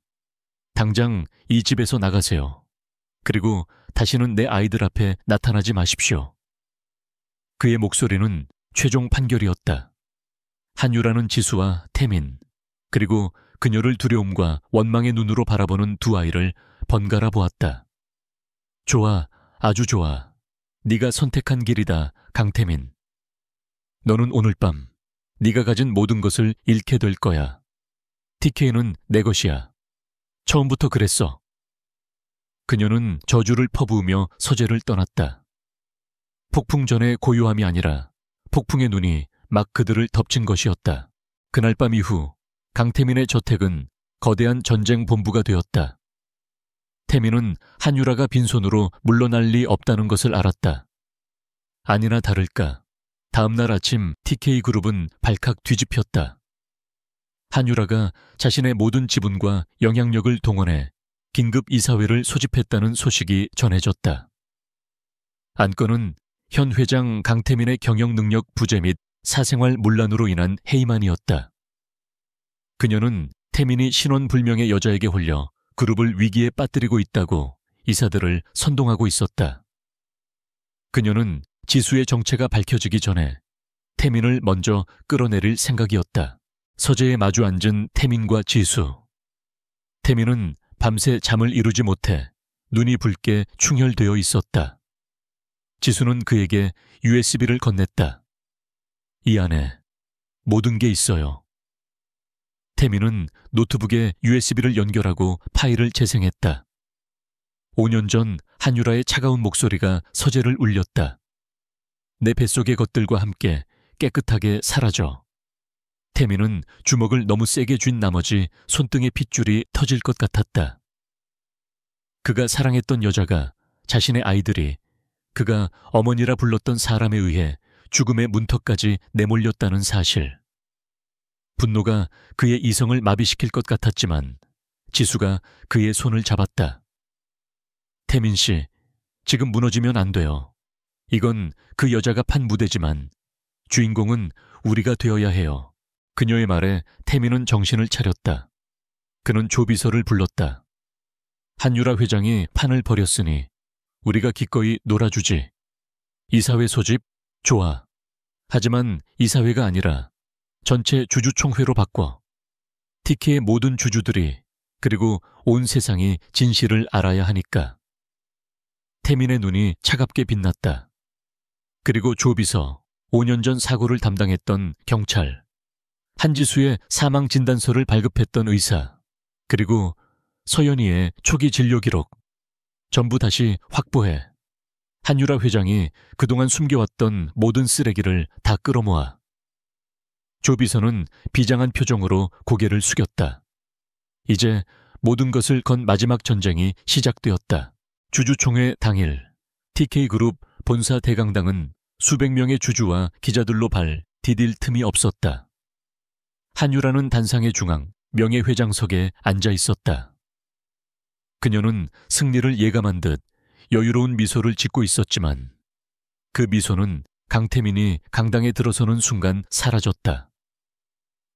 [SPEAKER 1] 당장 이 집에서 나가세요. 그리고 다시는 내 아이들 앞에 나타나지 마십시오. 그의 목소리는 최종 판결이었다. 한유라는 지수와 태민, 그리고 그녀를 두려움과 원망의 눈으로 바라보는 두 아이를 번갈아 보았다. 좋아, 아주 좋아. 네가 선택한 길이다, 강태민. 너는 오늘 밤 네가 가진 모든 것을 잃게 될 거야. TK는 내 것이야. 처음부터 그랬어. 그녀는 저주를 퍼부으며 서재를 떠났다. 폭풍 전의 고요함이 아니라 폭풍의 눈이 막 그들을 덮친 것이었다. 그날 밤 이후 강태민의 저택은 거대한 전쟁 본부가 되었다. 태민은 한유라가 빈손으로 물러날 리 없다는 것을 알았다. 아니나 다를까 다음날 아침 TK그룹은 발칵 뒤집혔다. 한유라가 자신의 모든 지분과 영향력을 동원해 긴급 이사회를 소집했다는 소식이 전해졌다. 안건은 현 회장 강태민의 경영 능력 부재 및 사생활 문란으로 인한 해임안이었다. 그녀는 태민이 신원불명의 여자에게 홀려 그룹을 위기에 빠뜨리고 있다고 이사들을 선동하고 있었다. 그녀는 지수의 정체가 밝혀지기 전에 태민을 먼저 끌어내릴 생각이었다. 서재에 마주 앉은 태민과 지수. 태민은 밤새 잠을 이루지 못해 눈이 붉게 충혈되어 있었다. 지수는 그에게 USB를 건넸다. 이 안에 모든 게 있어요. 태민은 노트북에 USB를 연결하고 파일을 재생했다. 5년 전 한유라의 차가운 목소리가 서재를 울렸다. 내 뱃속의 것들과 함께 깨끗하게 사라져. 태민은 주먹을 너무 세게 쥔 나머지 손등의 핏줄이 터질 것 같았다. 그가 사랑했던 여자가, 자신의 아이들이, 그가 어머니라 불렀던 사람에 의해 죽음의 문턱까지 내몰렸다는 사실. 분노가 그의 이성을 마비시킬 것 같았지만 지수가 그의 손을 잡았다. 태민 씨, 지금 무너지면 안 돼요. 이건 그 여자가 판 무대지만 주인공은 우리가 되어야 해요. 그녀의 말에 태민은 정신을 차렸다. 그는 조비서를 불렀다. 한유라 회장이 판을 벌였으니 우리가 기꺼이 놀아주지. 이사회 소집? 좋아. 하지만 이사회가 아니라 전체 주주총회로 바꿔. TK의 모든 주주들이, 그리고 온 세상이 진실을 알아야 하니까. 태민의 눈이 차갑게 빛났다. 그리고 조비서, 5년 전 사고를 담당했던 경찰, 한지수의 사망 진단서를 발급했던 의사, 그리고 서연이의 초기 진료 기록, 전부 다시 확보해. 한유라 회장이 그동안 숨겨왔던 모든 쓰레기를 다 끌어모아. 조비서는 비장한 표정으로 고개를 숙였다. 이제 모든 것을 건 마지막 전쟁이 시작되었다. 주주총회 당일, TK그룹 본사 대강당은 수백 명의 주주와 기자들로 디딜 틈이 없었다. 한유라는 단상의 중앙, 명예회장석에 앉아 있었다. 그녀는 승리를 예감한 듯 여유로운 미소를 짓고 있었지만 그 미소는 강태민이 강당에 들어서는 순간 사라졌다.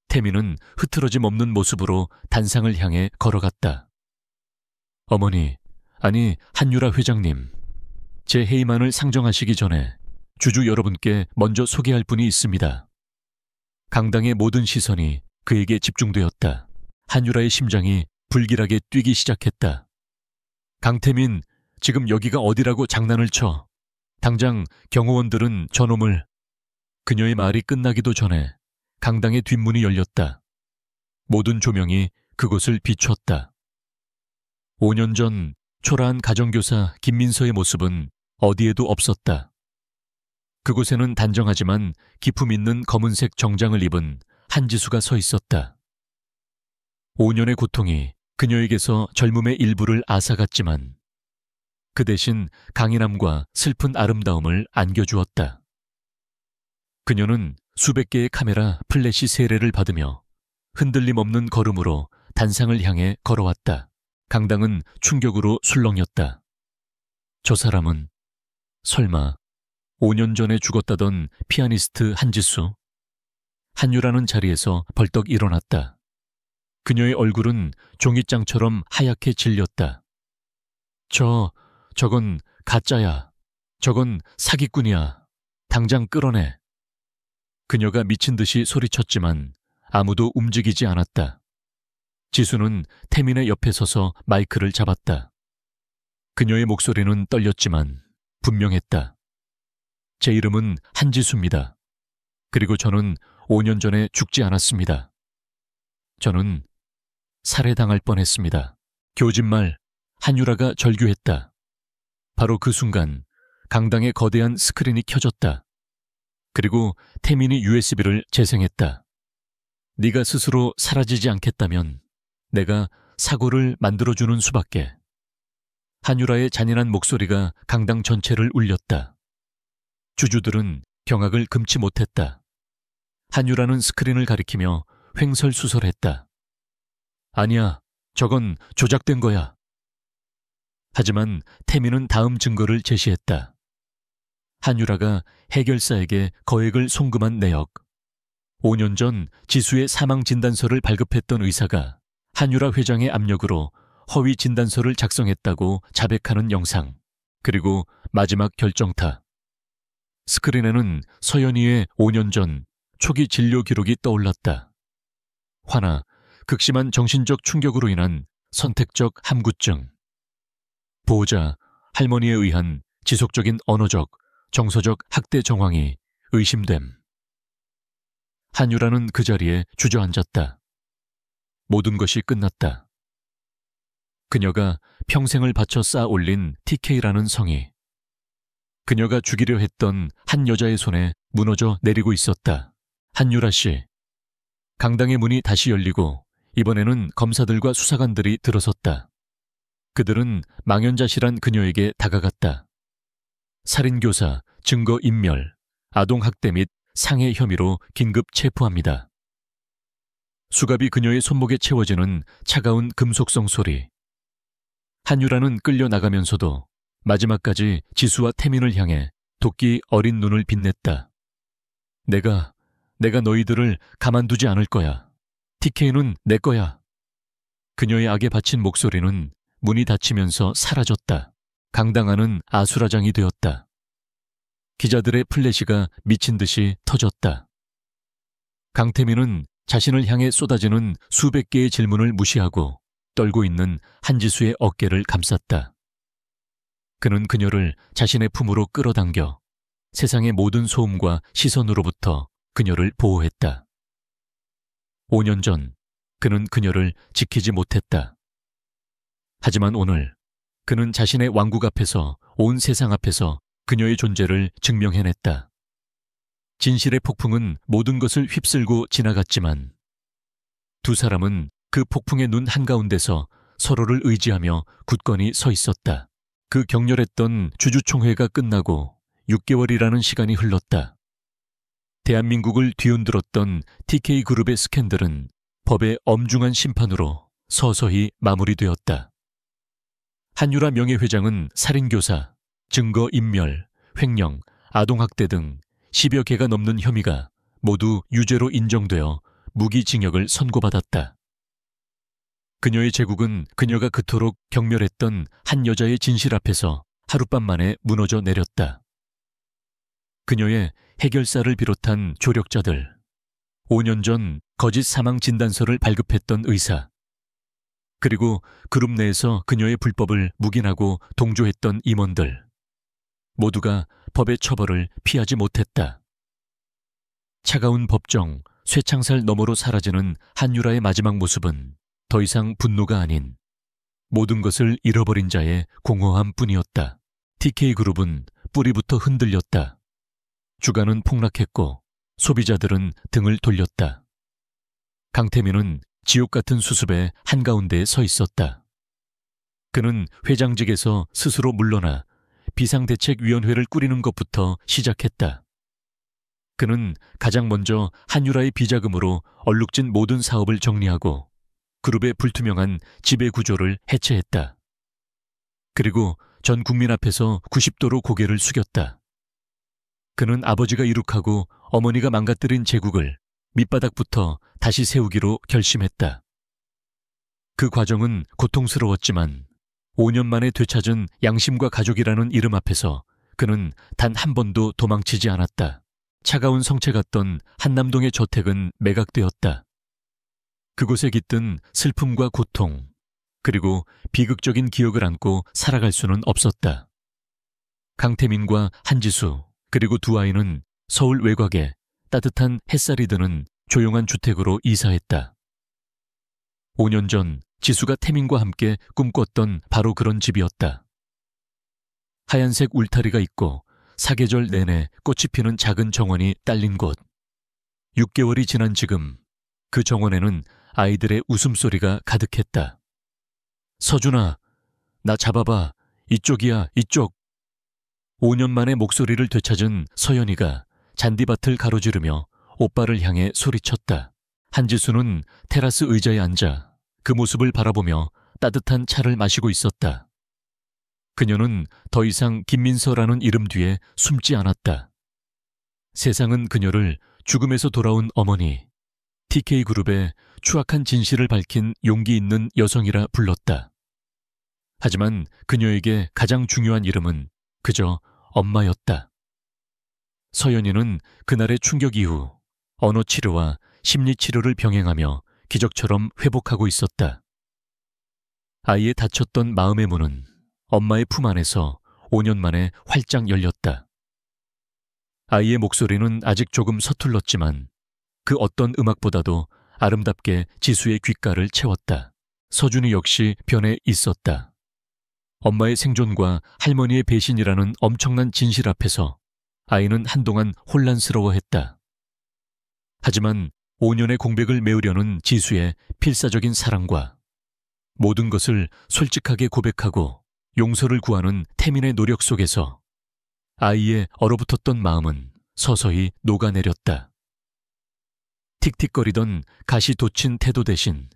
[SPEAKER 1] 태민은 흐트러짐 없는 모습으로 단상을 향해 걸어갔다. 어머니, 아니 한유라 회장님, 제 해임안을 상정하시기 전에 주주 여러분께 먼저 소개할 분이 있습니다. 강당의 모든 시선이 그에게 집중되었다. 한유라의 심장이 불길하게 뛰기 시작했다. 강태민, 지금 여기가 어디라고 장난을 쳐. 당장 경호원들은 저놈을... 그녀의 말이 끝나기도 전에 강당의 뒷문이 열렸다. 모든 조명이 그곳을 비췄다. 5년 전 초라한 가정교사 김민서의 모습은 어디에도 없었다. 그곳에는 단정하지만 기품 있는 검은색 정장을 입은 한지수가 서 있었다. 5년의 고통이 그녀에게서 젊음의 일부를 앗아갔지만 그 대신 강인함과 슬픈 아름다움을 안겨주었다. 그녀는 수백 개의 카메라 플래시 세례를 받으며 흔들림 없는 걸음으로 단상을 향해 걸어왔다. 강당은 충격으로 술렁였다. 저 사람은 설마 5년 전에 죽었다던 피아니스트 한지수? 한유라는 자리에서 벌떡 일어났다. 그녀의 얼굴은 종잇장처럼 하얗게 질렸다. 저건 가짜야. 저건 사기꾼이야. 당장 끌어내. 그녀가 미친 듯이 소리쳤지만 아무도 움직이지 않았다. 지수는 태민의 옆에 서서 마이크를 잡았다. 그녀의 목소리는 떨렸지만 분명했다. 제 이름은 한지수입니다. 그리고 저는 5년 전에 죽지 않았습니다. 저는 살해당할 뻔했습니다. 교진말 한유라가 절규했다. 바로 그 순간 강당의 거대한 스크린이 켜졌다. 그리고 태민이 USB를 재생했다. 네가 스스로 사라지지 않겠다면 내가 사고를 만들어주는 수밖에. 한유라의 잔인한 목소리가 강당 전체를 울렸다. 주주들은 경악을 금치 못했다. 한유라는 스크린을 가리키며 횡설수설했다. 아니야, 저건 조작된 거야. 하지만 태민은 다음 증거를 제시했다. 한유라가 해결사에게 거액을 송금한 내역. 5년 전 지수의 사망 진단서를 발급했던 의사가 한유라 회장의 압력으로 허위 진단서를 작성했다고 자백하는 영상. 그리고 마지막 결정타. 스크린에는 서연이의 5년 전 초기 진료 기록이 떠올랐다. 화나, 극심한 정신적 충격으로 인한 선택적 함구증. 보호자, 할머니에 의한 지속적인 언어적, 정서적 학대 정황이 의심됨. 한유라는 그 자리에 주저앉았다. 모든 것이 끝났다. 그녀가 평생을 바쳐 쌓아 올린 TK라는 성이 그녀가 죽이려 했던 한 여자의 손에 무너져 내리고 있었다. 한유라 씨. 강당의 문이 다시 열리고 이번에는 검사들과 수사관들이 들어섰다. 그들은 망연자실한 그녀에게 다가갔다. 살인교사, 증거인멸, 아동학대 및 상해 혐의로 긴급 체포합니다. 수갑이 그녀의 손목에 채워지는 차가운 금속성 소리. 한유라는 끌려나가면서도 마지막까지 지수와 태민을 향해 도끼 어린 눈을 빛냈다. 내가 너희들을 가만두지 않을 거야. TK는 내 거야. 그녀의 악에 바친 목소리는 문이 닫히면서 사라졌다. 강당 안은 아수라장이 되었다. 기자들의 플래시가 미친 듯이 터졌다. 강태민은 자신을 향해 쏟아지는 수백 개의 질문을 무시하고 떨고 있는 한지수의 어깨를 감쌌다. 그는 그녀를 자신의 품으로 끌어당겨 세상의 모든 소음과 시선으로부터 그녀를 보호했다. 5년 전 그는 그녀를 지키지 못했다. 하지만 오늘 그는 자신의 왕국 앞에서 온 세상 앞에서 그녀의 존재를 증명해냈다. 진실의 폭풍은 모든 것을 휩쓸고 지나갔지만 두 사람은 그 폭풍의 눈 한가운데서 서로를 의지하며 굳건히 서 있었다. 그 격렬했던 주주총회가 끝나고 6개월이라는 시간이 흘렀다. 대한민국을 뒤흔들었던 TK그룹의 스캔들은 법의 엄중한 심판으로 서서히 마무리되었다. 한유라 명예회장은 살인교사, 증거인멸, 횡령, 아동학대 등 10여 개가 넘는 혐의가 모두 유죄로 인정되어 무기징역을 선고받았다. 그녀의 제국은 그녀가 그토록 경멸했던 한 여자의 진실 앞에서 하룻밤 만에 무너져 내렸다. 그녀의 해결사를 비롯한 조력자들, 5년 전 거짓 사망 진단서를 발급했던 의사, 그리고 그룹 내에서 그녀의 불법을 묵인하고 동조했던 임원들, 모두가 법의 처벌을 피하지 못했다. 차가운 법정, 쇠창살 너머로 사라지는 한유라의 마지막 모습은 더 이상 분노가 아닌 모든 것을 잃어버린 자의 공허함 뿐이었다. TK그룹은 뿌리부터 흔들렸다. 주가는 폭락했고 소비자들은 등을 돌렸다. 강태민은 지옥 같은 수습의 한가운데에 서 있었다. 그는 회장직에서 스스로 물러나 비상대책위원회를 꾸리는 것부터 시작했다. 그는 가장 먼저 한유라의 비자금으로 얼룩진 모든 사업을 정리하고 그룹의 불투명한 지배 구조를 해체했다. 그리고 전 국민 앞에서 90도로 고개를 숙였다. 그는 아버지가 이룩하고 어머니가 망가뜨린 제국을 밑바닥부터 다시 세우기로 결심했다. 그 과정은 고통스러웠지만 5년 만에 되찾은 양심과 가족이라는 이름 앞에서 그는 단 한 번도 도망치지 않았다. 차가운 성체 같던 한남동의 저택은 매각되었다. 그곳에 깃든 슬픔과 고통, 그리고 비극적인 기억을 안고 살아갈 수는 없었다. 강태민과 한지수, 그리고 두 아이는 서울 외곽에 따뜻한 햇살이 드는 조용한 주택으로 이사했다. 5년 전 지수가 태민과 함께 꿈꿨던 바로 그런 집이었다. 하얀색 울타리가 있고 사계절 내내 꽃이 피는 작은 정원이 딸린 곳. 6개월이 지난 지금 그 정원에는 아이들의 웃음소리가 가득했다. 서준아, 나 잡아봐. 이쪽이야, 이쪽. 5년 만에 목소리를 되찾은 서연이가 잔디밭을 가로지르며 오빠를 향해 소리쳤다. 한지수는 테라스 의자에 앉아 그 모습을 바라보며 따뜻한 차를 마시고 있었다. 그녀는 더 이상 김민서라는 이름 뒤에 숨지 않았다. 세상은 그녀를 죽음에서 돌아온 어머니, TK그룹의 추악한 진실을 밝힌 용기 있는 여성이라 불렀다. 하지만 그녀에게 가장 중요한 이름은 그저 엄마였다. 서연이는 그날의 충격 이후 언어 치료와 심리 치료를 병행하며 기적처럼 회복하고 있었다. 아이의 닫혔던 마음의 문은 엄마의 품 안에서 5년 만에 활짝 열렸다. 아이의 목소리는 아직 조금 서툴렀지만 그 어떤 음악보다도 아름답게 지수의 귓가를 채웠다. 서준이 역시 변해 있었다. 엄마의 생존과 할머니의 배신이라는 엄청난 진실 앞에서 아이는 한동안 혼란스러워했다. 하지만 5년의 공백을 메우려는 지수의 필사적인 사랑과 모든 것을 솔직하게 고백하고 용서를 구하는 태민의 노력 속에서 아이의 얼어붙었던 마음은 서서히 녹아내렸다. 틱틱거리던 가시 돋친 태도 대신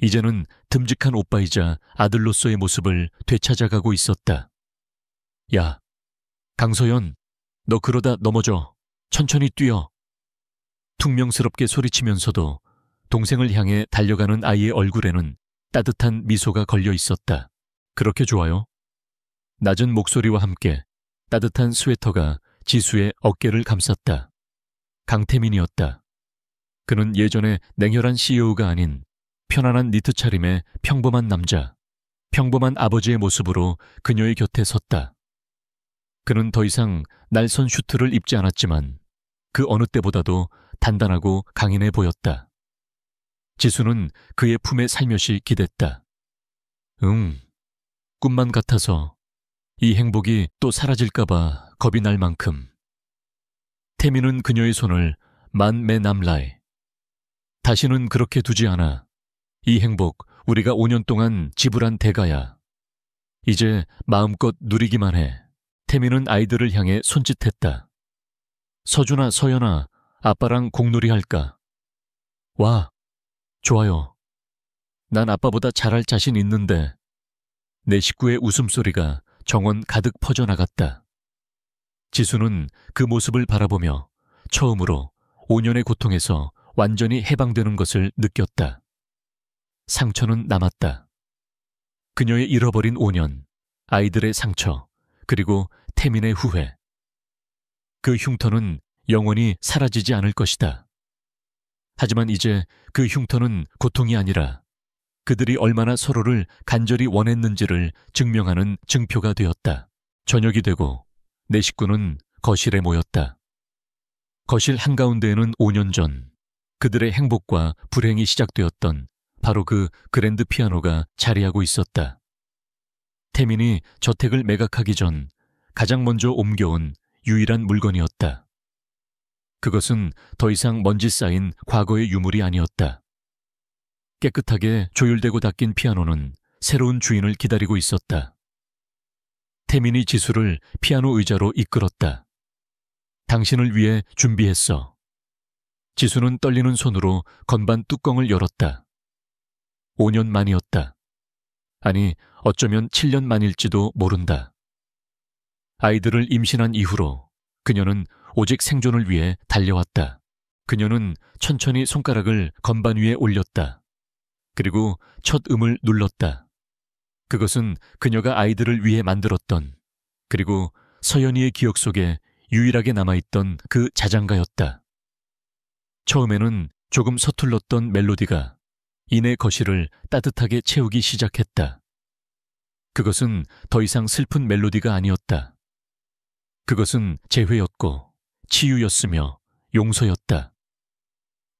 [SPEAKER 1] 이제는 듬직한 오빠이자 아들로서의 모습을 되찾아가고 있었다. 야, 강서연, 너 그러다 넘어져. 천천히 뛰어. 퉁명스럽게 소리치면서도 동생을 향해 달려가는 아이의 얼굴에는 따뜻한 미소가 걸려 있었다. 그렇게 좋아요? 낮은 목소리와 함께 따뜻한 스웨터가 지수의 어깨를 감쌌다. 강태민이었다. 그는 예전에 냉혈한 CEO가 아닌 편안한 니트 차림의 평범한 남자, 평범한 아버지의 모습으로 그녀의 곁에 섰다. 그는 더 이상 날선 슈트를 입지 않았지만 그 어느 때보다도 단단하고 강인해 보였다. 지수는 그의 품에 살며시 기댔다. 꿈만 같아서 이 행복이 또 사라질까봐 겁이 날 만큼. 태민은 그녀의 손을 만매 남라이. 다시는 그렇게 두지 않아. 이 행복 우리가 5년 동안 지불한 대가야. 이제 마음껏 누리기만 해. 태민은 아이들을 향해 손짓했다. 서준아, 서연아, 아빠랑 공놀이 할까? 와, 좋아요. 난 아빠보다 잘할 자신 있는데. 내 식구의 웃음소리가 정원 가득 퍼져나갔다. 지수는 그 모습을 바라보며 처음으로 5년의 고통에서 완전히 해방되는 것을 느꼈다. 상처는 남았다. 그녀의 잃어버린 5년, 아이들의 상처, 그리고 태민의 후회. 그 흉터는 영원히 사라지지 않을 것이다. 하지만 이제 그 흉터는 고통이 아니라 그들이 얼마나 서로를 간절히 원했는지를 증명하는 증표가 되었다. 저녁이 되고 내 식구는 거실에 모였다. 거실 한가운데에는 5년 전 그들의 행복과 불행이 시작되었던 바로 그 그랜드 피아노가 자리하고 있었다. 태민이 저택을 매각하기 전 가장 먼저 옮겨온 유일한 물건이었다. 그것은 더 이상 먼지 쌓인 과거의 유물이 아니었다. 깨끗하게 조율되고 닦인 피아노는 새로운 주인을 기다리고 있었다. 태민이 지수를 피아노 의자로 이끌었다. 당신을 위해 준비했어. 지수는 떨리는 손으로 건반 뚜껑을 열었다. 5년 만이었다. 아니, 어쩌면 7년 만일지도 모른다. 아이들을 임신한 이후로 그녀는 오직 생존을 위해 달려왔다. 그녀는 천천히 손가락을 건반 위에 올렸다. 그리고 첫 음을 눌렀다. 그것은 그녀가 아이들을 위해 만들었던, 그리고 서연이의 기억 속에 유일하게 남아있던 그 자장가였다. 처음에는 조금 서툴렀던 멜로디가 이내 거실을 따뜻하게 채우기 시작했다. 그것은 더 이상 슬픈 멜로디가 아니었다. 그것은 재회였고 치유였으며 용서였다.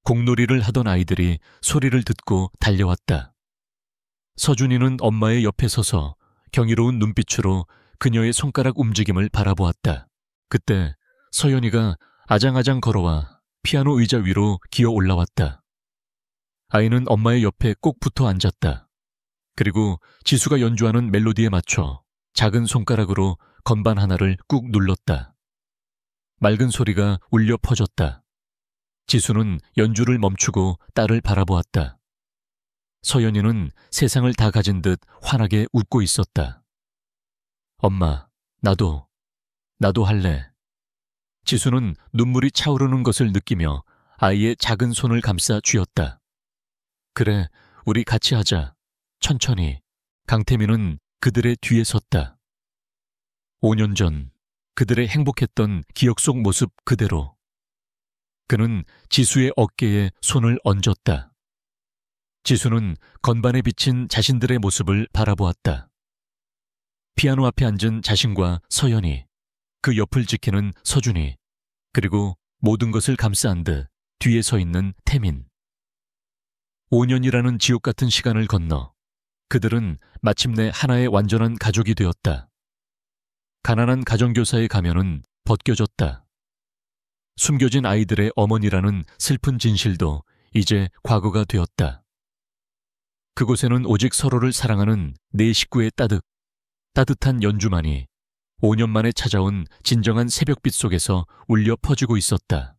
[SPEAKER 1] 공놀이를 하던 아이들이 소리를 듣고 달려왔다. 서준이는 엄마의 옆에 서서 경이로운 눈빛으로 그녀의 손가락 움직임을 바라보았다. 그때 서연이가 아장아장 걸어와 피아노 의자 위로 기어 올라왔다. 아이는 엄마의 옆에 꼭 붙어 앉았다. 그리고 지수가 연주하는 멜로디에 맞춰 작은 손가락으로 건반 하나를 꾹 눌렀다. 맑은 소리가 울려 퍼졌다. 지수는 연주를 멈추고 딸을 바라보았다. 서연이는 세상을 다 가진 듯 환하게 웃고 있었다. 엄마, 나도 할래. 지수는 눈물이 차오르는 것을 느끼며 아이의 작은 손을 감싸 쥐었다. 그래, 우리 같이 하자. 천천히. 강태민은 그들의 뒤에 섰다. 5년 전 그들의 행복했던 기억 속 모습 그대로. 그는 지수의 어깨에 손을 얹었다. 지수는 건반에 비친 자신들의 모습을 바라보았다. 피아노 앞에 앉은 자신과 서연이, 그 옆을 지키는 서준이, 그리고 모든 것을 감싸 안듯 뒤에 서 있는 태민. 5년이라는 지옥 같은 시간을 건너 그들은 마침내 하나의 완전한 가족이 되었다. 가난한 가정교사의 가면은 벗겨졌다. 숨겨진 아이들의 어머니라는 슬픈 진실도 이제 과거가 되었다. 그곳에는 오직 서로를 사랑하는 네 식구의 따뜻한 연주만이 5년 만에 찾아온 진정한 새벽빛 속에서 울려 퍼지고 있었다.